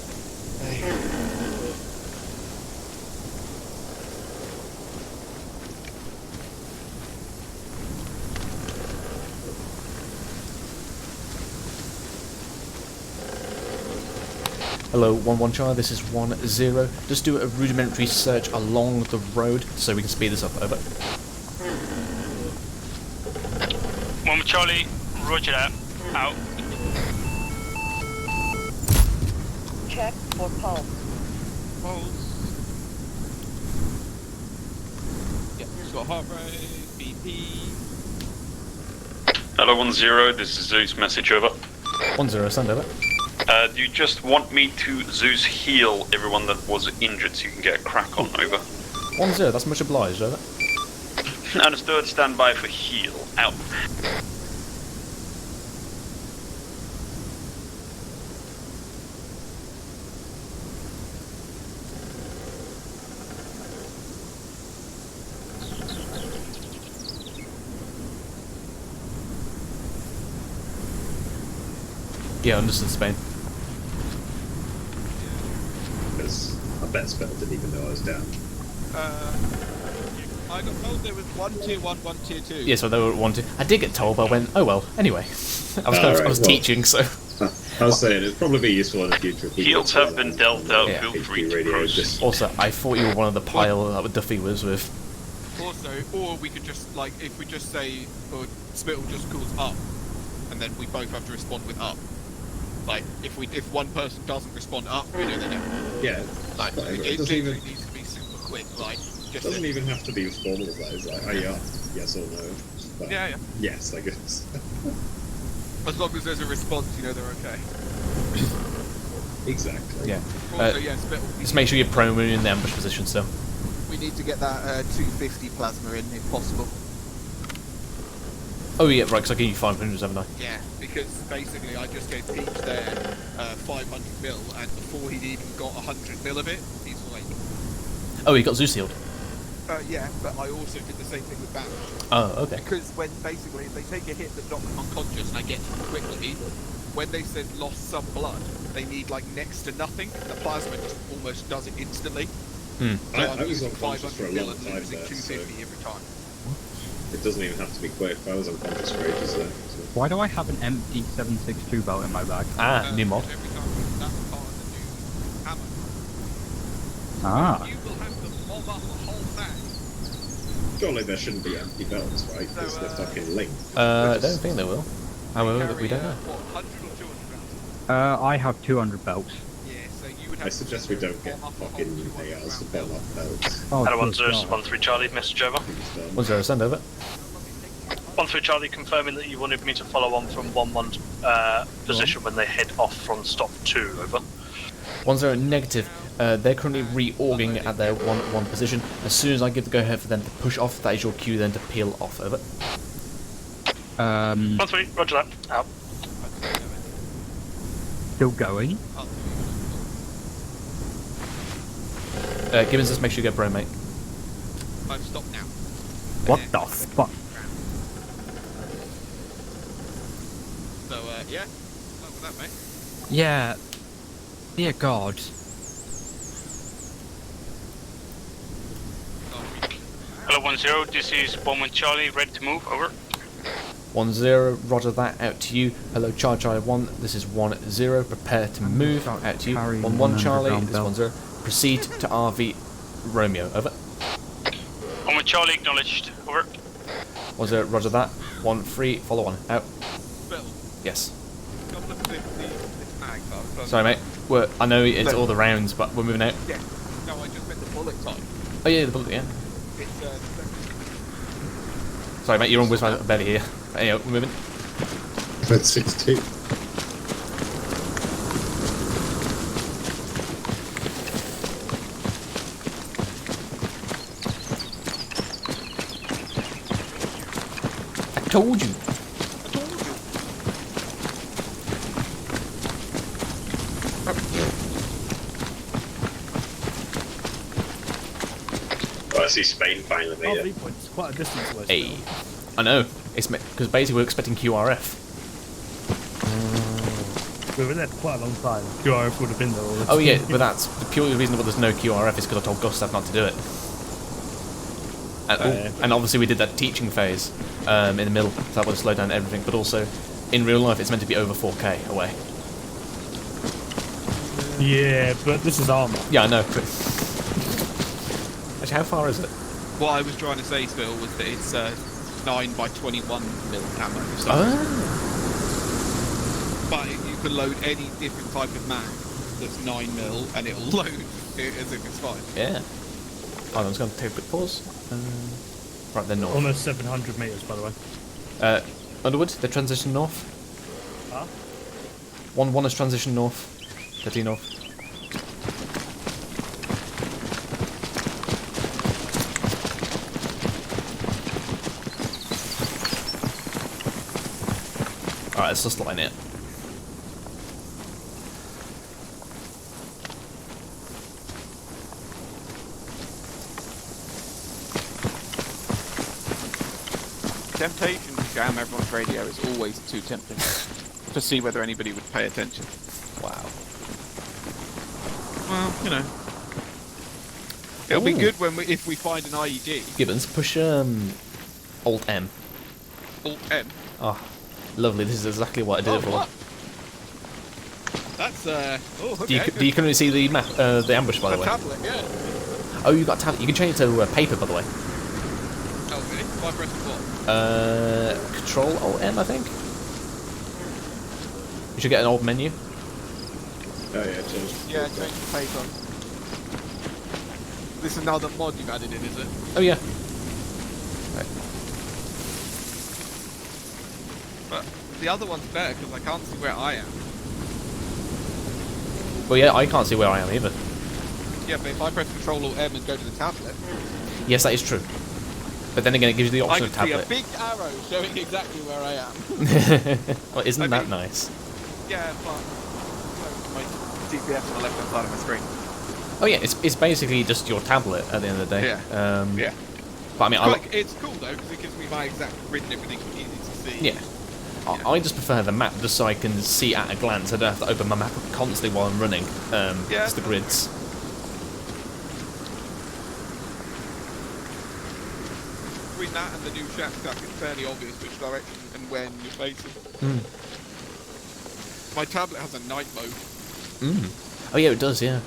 Hello, 1-1 Charlie, this is 1-0. Just do a rudimentary search along the road so we can speed this up. Over. 1 Charlie, roger that. Out. Check for pulse. Yeah, it's got heart rate, BP. Hello, 1-0. This is Zeus. Message over. 1-0, send over. Do you just want me to Zeus heal everyone that was injured so you can get a crack on? Over. 1-0, that's much obliged, over. Understood. Stand by for heal. Out. Yeah, understood, Spain. Because I bet Spell didn't even know I was down. I got told there was 1 tier 1, 1 tier 2. Yeah, so they were 1-2. I did get told, but I went, oh well, anyway. I was teaching, so... I was saying, it'd probably be useful in the future. Heals have been dealt out. Feel free to proceed. Also, I thought you were one of the pile that Duffy was with. Also, or we could just, like, if we just say, or Spittle just calls up, and then we both have to respond with up. Like, if one person doesn't respond up, we know they don't. Yeah. Like, it literally needs to be super quick, like, It just... doesn't even have to be as formal as that. It's like, are you up? Yes or no? But Yeah. yes, I guess. As long as there's a response, you know they're okay. Exactly. Yeah. Also, yeah, Spittle... Just make sure you're prone when you're in the ambush position still. We need to get that 250 plasma in, if possible. Oh yeah, right, because I gave you 500, haven't I? Yeah, because basically I just gave Peach there 500 mil, and before he'd even got 100 mil of it, he's awake. Oh, he got Zeus healed. Yeah, but I also did the same thing with Bash. Oh, okay. Because when basically if they take a hit that knocks them unconscious and I get to them quickly, when they said lost some blood, they need like next to nothing. The plasma just almost does it instantly. Hmm. So I was using unconscious for a 500 mil long and time losing there, 250 every time. It doesn't even have to be quick. I was unconscious for ages there. So. Why do I have an empty 762 belt in my bag? New mod. Every time that's part of the new hammer. Ah. You will have to mob up a whole bag. Surely there shouldn't be empty belts, right? Because they're fucking linked. I don't think they will. However, we don't know. What, 100 or 200 belts? I have 200 belts. Yeah, so you would have I suggest we don't get fucking ARs to bomb up belts. Oh, Hello, good 10, God. 13 Charlie, message over. 1-0, send over. 13 Charlie confirming that you wanted me to follow on from 1-1 position when they head off from stop 2, over. 1-0 negative. They're currently reorging at their 1-1 position. As soon as I give the go ahead for them to push off, that is your cue then to peel off, over. 1-3, roger that, out. Still going? Gibbons, just make sure you get bro, mate. I've stopped now. What the fuck? So, yeah. Luck with that, mate. Yeah. Dear God. Hello, 1-0, this is Bowman Charlie, ready to move, over. 1-0, roger that, out to you. Hello, Charlie 1, this is 1-0, prepare to move, out to you. 1-1 Charlie, this is 1-0. Proceed to RV Romeo, over. Bowman Charlie, acknowledged, over. 1-0, roger that. 1-3, follow on, out. Bill. Yes. Couple of this mag, though. Sorry, mate. I know it's all the rounds, but we're moving out. Yeah. No, I just meant the bullet time. Oh yeah, the bullet, yeah. It's, Sorry, mate, you're on with my belly here. Anyway, we're moving. Red 6-2. I told you. Well, I see Spain finally made it. RV point's quite a distance away. Hey. I know. It's because basically we're expecting QRF. We were there for quite a long time. QRF would have been there all the time. Oh yeah, but that's the pure reason why there's no QRF is because I told Gustav not to do it. And obviously we did that teaching phase in the middle, so that would have slowed down everything. But also, in real life, it's meant to be over 4K away. Yeah, but this is ArmA. Yeah, I know. Actually, how far is it? what I was trying to say, Phil, was that it's 9 by 21 mil ammo. So. But you can load any different type of mag that's 9 mil, and it'll load as if it's fine. Yeah. I'm just going to take a quick pause. Right, they're north. Almost 700 metres, by the way. Underwood, they transition north. Huh? One has transitioned north. 13 north. Alright, let's just line it. Temptation to jam everyone's radio is always too tempting to see whether anybody would pay attention. Wow. Well, you know. It'll be good when if we find an IED. Gibbons, push Alt M. Alt M? Oh, lovely. This is exactly what I did it for. What? That's oh, okay. Do you currently see the map, the ambush, by the way? Tablet, yeah. Oh, you got a tablet. You can change it to paper, by the way. Oh, really? If I press what? Control Alt M, I think. You should get an old menu. Oh yeah, change. Yeah, change the paper. This is another mod you've added in, is it? Oh yeah. Right. But the other one's better because I can't see where I am. Well, yeah, I can't see where I am either. Yeah, but if I press Control Alt M and go to the tablet. Yes, that is true. But then again, it gives you the I option can of see a tablet. big arrow showing exactly where I am. Well, isn't that nice? Yeah, but my GPS on the left-hand side of my screen. Oh yeah, it's basically just your tablet at the end of the day. Yeah. Yeah. But I mean, It's cool though because it gives me my exact grid and everything easy to see. yeah. I just prefer the map just so I can see at a glance. I don't have to open my map constantly while I'm running. Just the grids. Between that and the new shack stack, it's fairly obvious which direction and when you're facing. My tablet has a night mode. Oh yeah, it does. Yeah.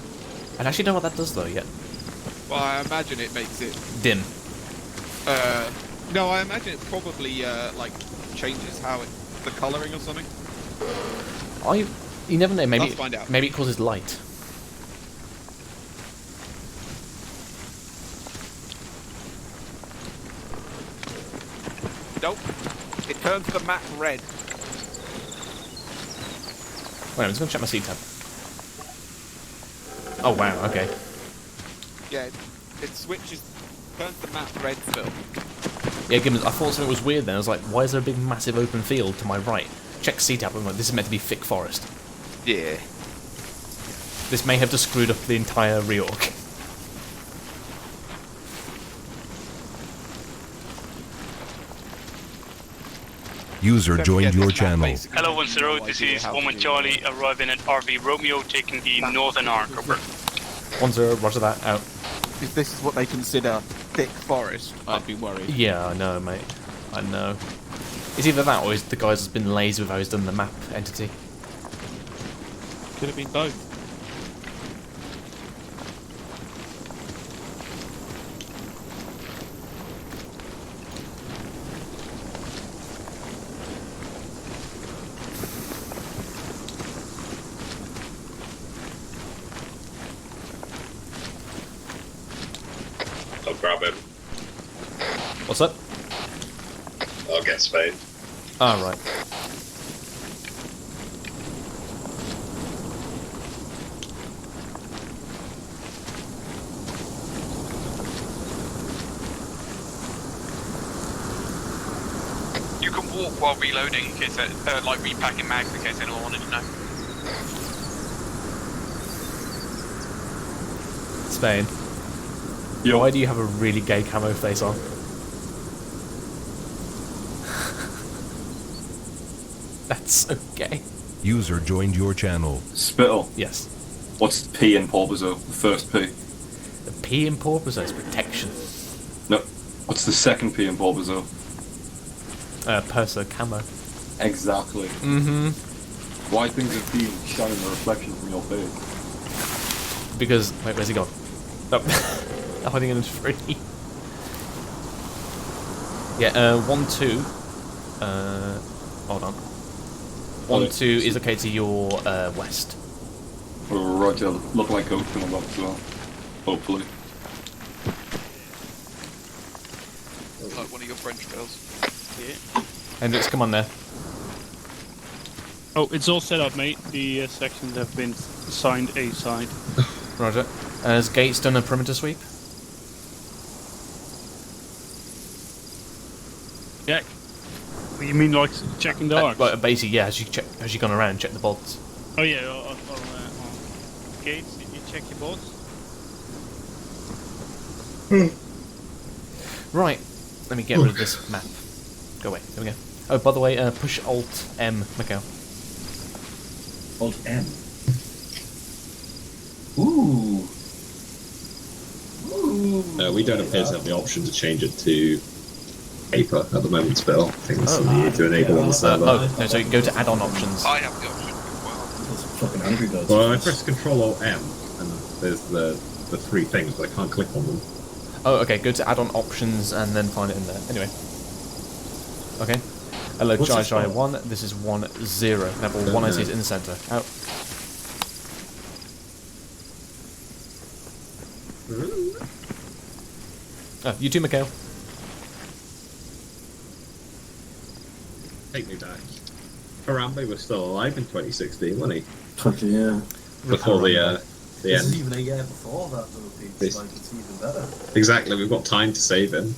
I actually don't know what that does though yet. Well, I imagine it makes it Dim. No, I imagine it probably like changes how the colouring or something. You never know. Maybe Let's find out. Maybe it causes light. Nope. It turns the map red. Wait, I'm just gonna check my C tab. Oh wow. Okay. Yeah, it turns the map red still. Yeah, given I thought something was weird then. I was like, why is there a big massive open field to my right? Check C tab. I'm like, this is meant to be thick forest. Yeah. This may have just screwed up the entire reorg. User joined your channel. Hello 10, this is Woman Charlie arriving at RV Romeo, taking the northern arc. Over. 10, roger that, out. If this is what they consider thick forest, I'd be worried. Yeah, I know, mate. I know. It's either that or the guy's just been lazy with how he's done the map entity. Could have been both. I'll grab him. What's up? I'll get Spain. Ah, right. You can walk while reloading in case, like repacking mags in case anyone wanted to know. Spain. Why do you have a really gay camo face on? That's so gay. User joined your channel. Spittle. Yes. What's P in Porpoiso? The first P. The P in Porpoiso is protection. No. What's the second P in Porpoiso? Perso camo. Exactly. Mm-hmm. Why things have been shining a reflection from your face? Because wait, where's he gone? Oh. Hiding in a tree. Yeah, 1-2. Hold on. 1-2 is okay to your west. Roger, look like Oak coming up as well. Hopefully. Like one of your French girls. Yeah. Hendrix, come on there. Oh, it's all set up, mate. The sections have been assigned A side. Roger. Has Gates done a perimeter sweep? Yeah. You mean like checking the arcs? Well, basically, yeah. Has she gone around and checked the bots? Oh yeah, on Gates, did you check your boards? Right. Let me get rid of this map. Go away. There we go. Oh, by the way, push Alt M, Mikhail. Alt M. Ooh. We don't appear to have the option to change it to paper at the moment, Spittle. I think that's something you need to enable on the server. Oh, no, so you go to add-on options. I have the option as well. Fucking Angry Birds. Well, I press Control Alt M, and there's the three things, but I can't click on them. Oh, okay, go to add-on options and then find it in there. Anyway. Okay. Hello, Jai 1. This is 1-0. Level 1 is in the centre. Out. Oh, you too, Mikhail. Take me back. Harambe was still alive in 2016, wasn't he? Fucking yeah. Before the end. This is even a year before that, though, Pete. This- Like, it's even better. Exactly, we've got time to save him.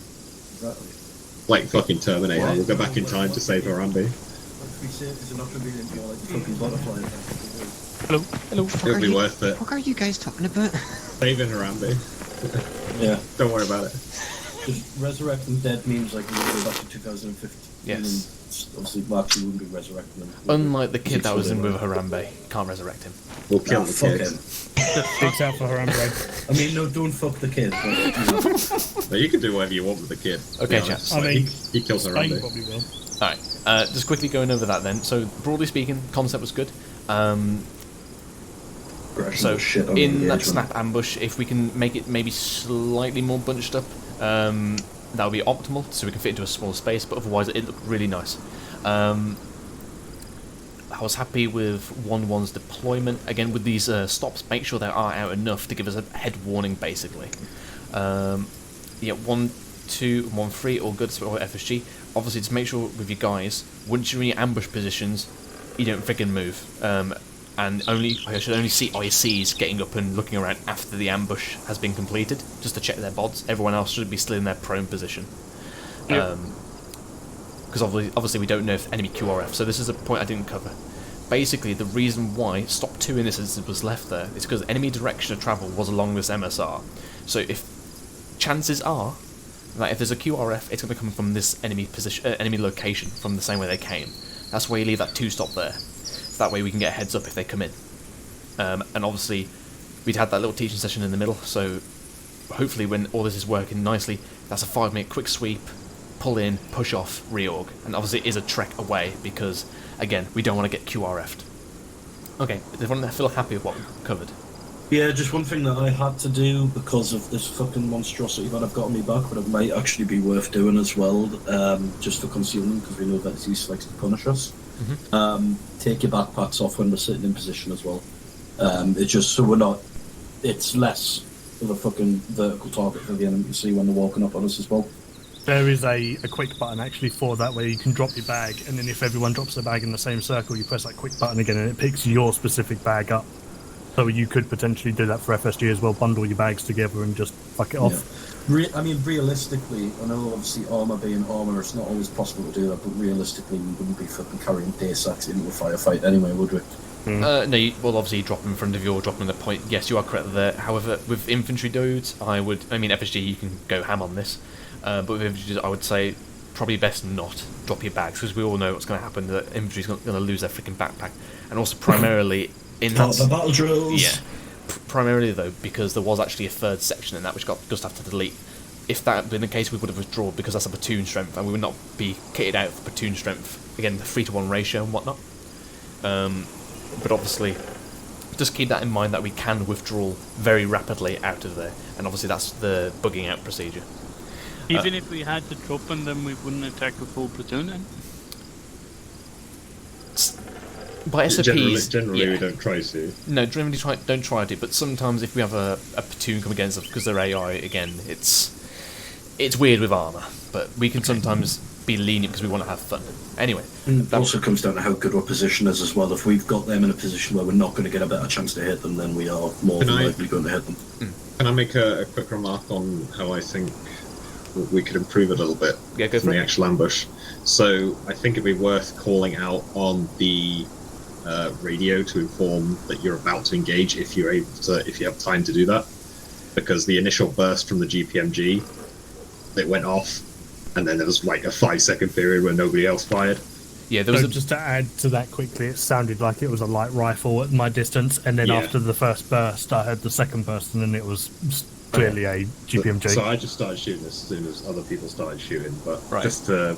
Like fucking Terminator, we'll go back in time to save Harambe. Hello. Hello. It'll be worth it. What are you guys talking about? Saving Harambe. Yeah. Don't worry about it. Just resurrecting dead means like we go back to 2015. Yes. Obviously, well, actually, we wouldn't be resurrecting them. Unlike the kid that was in with Harambe, can't resurrect him. We'll kill the fuck kid. him. Big out for Harambe. I mean, no, don't fuck the kid. But, you know. No, you can do whatever you want with the kid. Okay, Yeah, chaps. like, I mean, he kills Spain Harambe. probably will. Alright, just quickly going over that then. So, broadly speaking, concept was good. So, in that snap ambush, if we can make it maybe slightly more bunched up, that would be optimal, so we can fit into a small space, but otherwise it looked really nice. I was happy with 1-1's deployment. Again, with these stops, make sure they are out enough to give us a head warning, basically. Yeah, 1-2, 1-3, all good, or FSG. Obviously, just make sure with your guys, once you're in your ambush positions, you don't freaking move. And I should only see ICs getting up and looking around after the ambush has been completed, just to check their bods. Everyone else should be still in their prone position. Because obviously we don't know if enemy QRF, so this is a point I didn't cover. Basically, the reason why stop 2 in this instance was left there is because enemy direction of travel was along this MSR. So if chances are that if there's a QRF, it's going to come from this enemy position, enemy location, from the same way they came. That's why you leave that 2 stop there. So that way we can get a heads up if they come in. And obviously, we'd had that little teaching session in the middle, so hopefully when all this is working nicely, that's a 5-minute quick sweep, pull in, push off, reorg. And obviously it is a trek away because, again, we don't want to get QRF'd. Okay, does everyone feel happy with what we covered? Yeah, just one thing that I had to do because of this fucking monstrosity that I've got on my back, but it might actually be worth doing as well, just for concealment, because we know that he likes to punish us. Take your backpacks off when we're sitting in position as well. It's just so we're not... It's less of a fucking vertical target for the enemy to see when they're walking up on us as well. There is a quick button actually for that where you can drop your bag, and then if everyone drops their bag in the same circle, you press that quick button again and it picks your specific bag up. So you could potentially do that for FSG as well, bundle your bags together and just fuck it off. I mean, realistically, I know obviously ArmA being ArmA, it's not always possible to do that, but realistically we wouldn't be fucking carrying day sacks into a firefight anyway, would we? No, well, obviously you drop them in front of you or drop them at the point. Yes, you are correct there. However, with infantry dudes, I mean, FSG, you can go ham on this, but with infantry dudes, I would say probably best not drop your bags, because we all know what's going to happen, that infantry's going to lose their freaking backpack. And also primarily in that... the battle drills! Yeah. Primarily, though, because there was actually a third section in that which got just have to delete. If that had been the case, we would have withdrawn because that's a platoon strength, and we would not be kitted out for platoon strength. Again, the 3-to-1 ratio and whatnot. But obviously, just keep that in mind that we can withdraw very rapidly out of there, and obviously that's the bugging out procedure. Even if we had to drop on them, we wouldn't attack a full platoon then? By SOPs, generally yeah. we don't try to. No, generally don't try to, but sometimes if we have a platoon come against us because they're AI, again, it's weird with ArmA, but we can sometimes be lenient because we want to have fun. Anyway. It also comes down to how good our position is as well. If we've got them in a position where we're not going to get a better chance to hit them, then we are more than likely going to hit them. Can I make a quick remark on how I think we could improve a little bit from the actual ambush? So I think it'd be worth calling out on the radio to inform that you're about to engage if you have time to do that, because the initial burst from the GPMG, it went off, and then there was like a 5-second period where nobody else fired. Yeah, there was just to add to that quickly, it sounded like it was a light rifle at my distance, and then after the first burst, I heard the second burst, and then it was clearly a GPMG. So I just started shooting as soon as other people started shooting, but just to,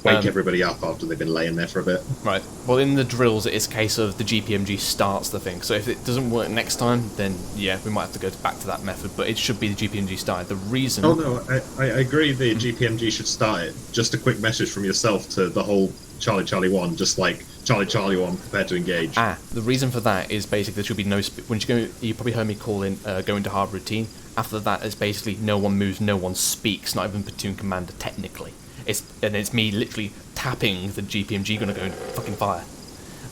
wake everybody up after they've been laying there for a bit. Right. Well, in the drills, it is a case of the GPMG starts the thing. So if it doesn't work next time, then yeah, we might have to go back to that method. But it should be the GPMG start. The reason... Oh no, I agree the GPMG should start it. Just a quick message from yourself to the whole Charlie 1, just like Charlie 1, prepare to engage. The reason for that is basically there should be no... When you probably heard me call in go into hard routine. After that, it's basically no one moves, no one speaks, not even platoon commander technically. It's me literally tapping the GPMG, gonna go and fucking fire.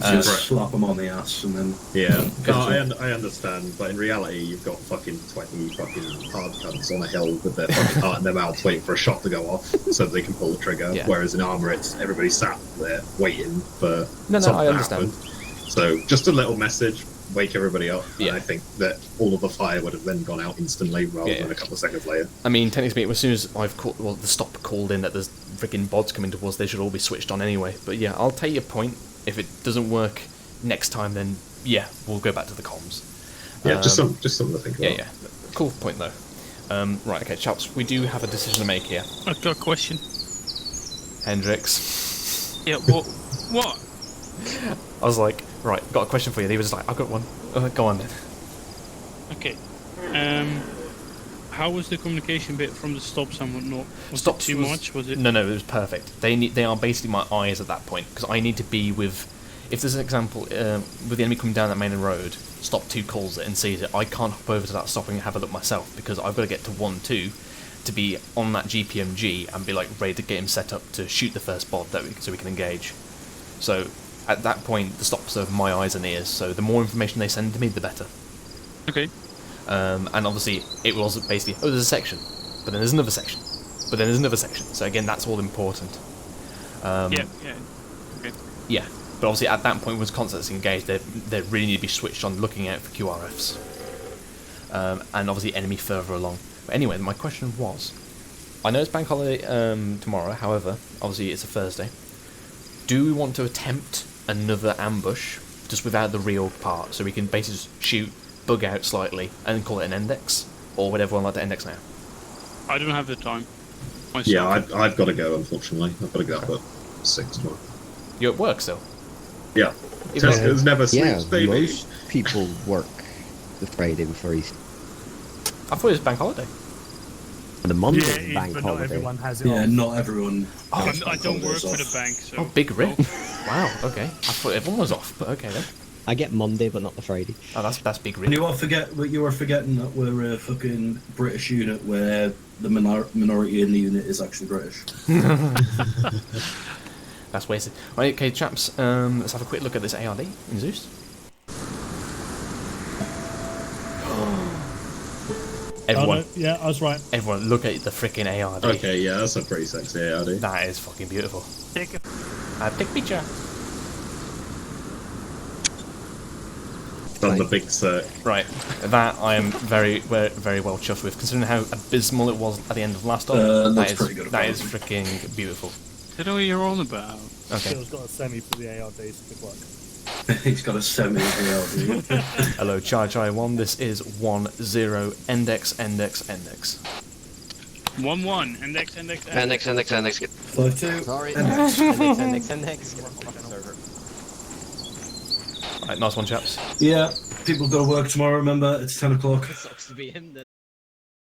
Just slap them on the ass and then. Yeah, no, I understand, but in reality, you've got fucking 20 fucking hard cunts on a hill with their fucking heart in their mouths waiting for a shot to go off so they can pull the trigger. Yeah. Whereas in ArmA, it's everybody sat there waiting for No, something I to understand. happen. So just a little message, wake everybody up. Yeah. And I think that all of the fire would have then gone out instantly rather than a couple of seconds later. I mean, technically, as soon as the stop called in that there's freaking bods coming towards, they should all be switched on anyway. But yeah, I'll take your point. If it doesn't work next time, then yeah, we'll go back to the comms. Yeah, just something to think about. Yeah. Cool point though. Right, okay, chaps, we do have a decision to make here. I've got a question. Hendrix. Yeah, what? I was like, right, got a question for you. He was like, I've got one. Go on then. Okay. How was the communication bit from the stops and whatnot? Was it too much? Was it? No, it was perfect. They are basically my eyes at that point, because I need to be with. If there's an example with the enemy coming down that main road, stop 2 calls it and sees it. I can't hop over to that stopping and have a look myself because I've got to get to 1-2 to be on that GPMG and be like ready to get him set up to shoot the first bod so we can engage. So at that point, the stops are my eyes and ears. So the more information they send to me, the better. Okay. And obviously, it was basically, there's a section, but then there's another section, but then there's another section. So again, that's all important. Okay. Yeah, but obviously at that point, once concepts engaged, they really need to be switched on, looking out for QRFs, and obviously enemy further along. But anyway, my question was, I know it's bank holiday tomorrow. However, obviously it's a Thursday. Do we want to attempt another ambush just without the real part, so we can basically just shoot, bug out slightly, and call it an index, or would everyone like to index now? I don't have the time. Myself. Yeah, I've got to go, unfortunately. I've got to get up at 6 tomorrow. You're at work still? Yeah. Tesco's never sleeps, baby. Most people work the Friday before Easter. I thought it was bank holiday. The Monday Yeah, is bank but holiday. not everyone has it. Yeah, on. not everyone. I don't work for the bank, so. Oh, big rip. Wow, okay. I thought everyone was off, but okay then. I get Monday, but not the Friday. Oh, that's big rip. And you are forgetting that we're a fucking British unit where the minority in the unit is actually British. That's wasted. Right, okay, chaps, let's have a quick look at this ARD in Zeus. Everyone. Oh, no, yeah, I was right. Everyone, look at the freaking ARD. Okay, yeah, that's a pretty sexy ARD. That is fucking beautiful. Take a picture. Done the big circ. Right, that I am very, very, very well chuffed with, considering how abysmal it was at the end of last time. That's pretty good. That is freaking beautiful. I don't know what you're on about. Okay. Phil's got a semi for the ARD, so good luck. He's got a semi ARD. Hello, Chai1. This is 10 index. 1-1. Index. Index. 5-2. Sorry. Index. Index. Get off the server. Right, nice one, chaps. Yeah, people got to work tomorrow. Remember, it's 10 o'clock. Sucks to be him then.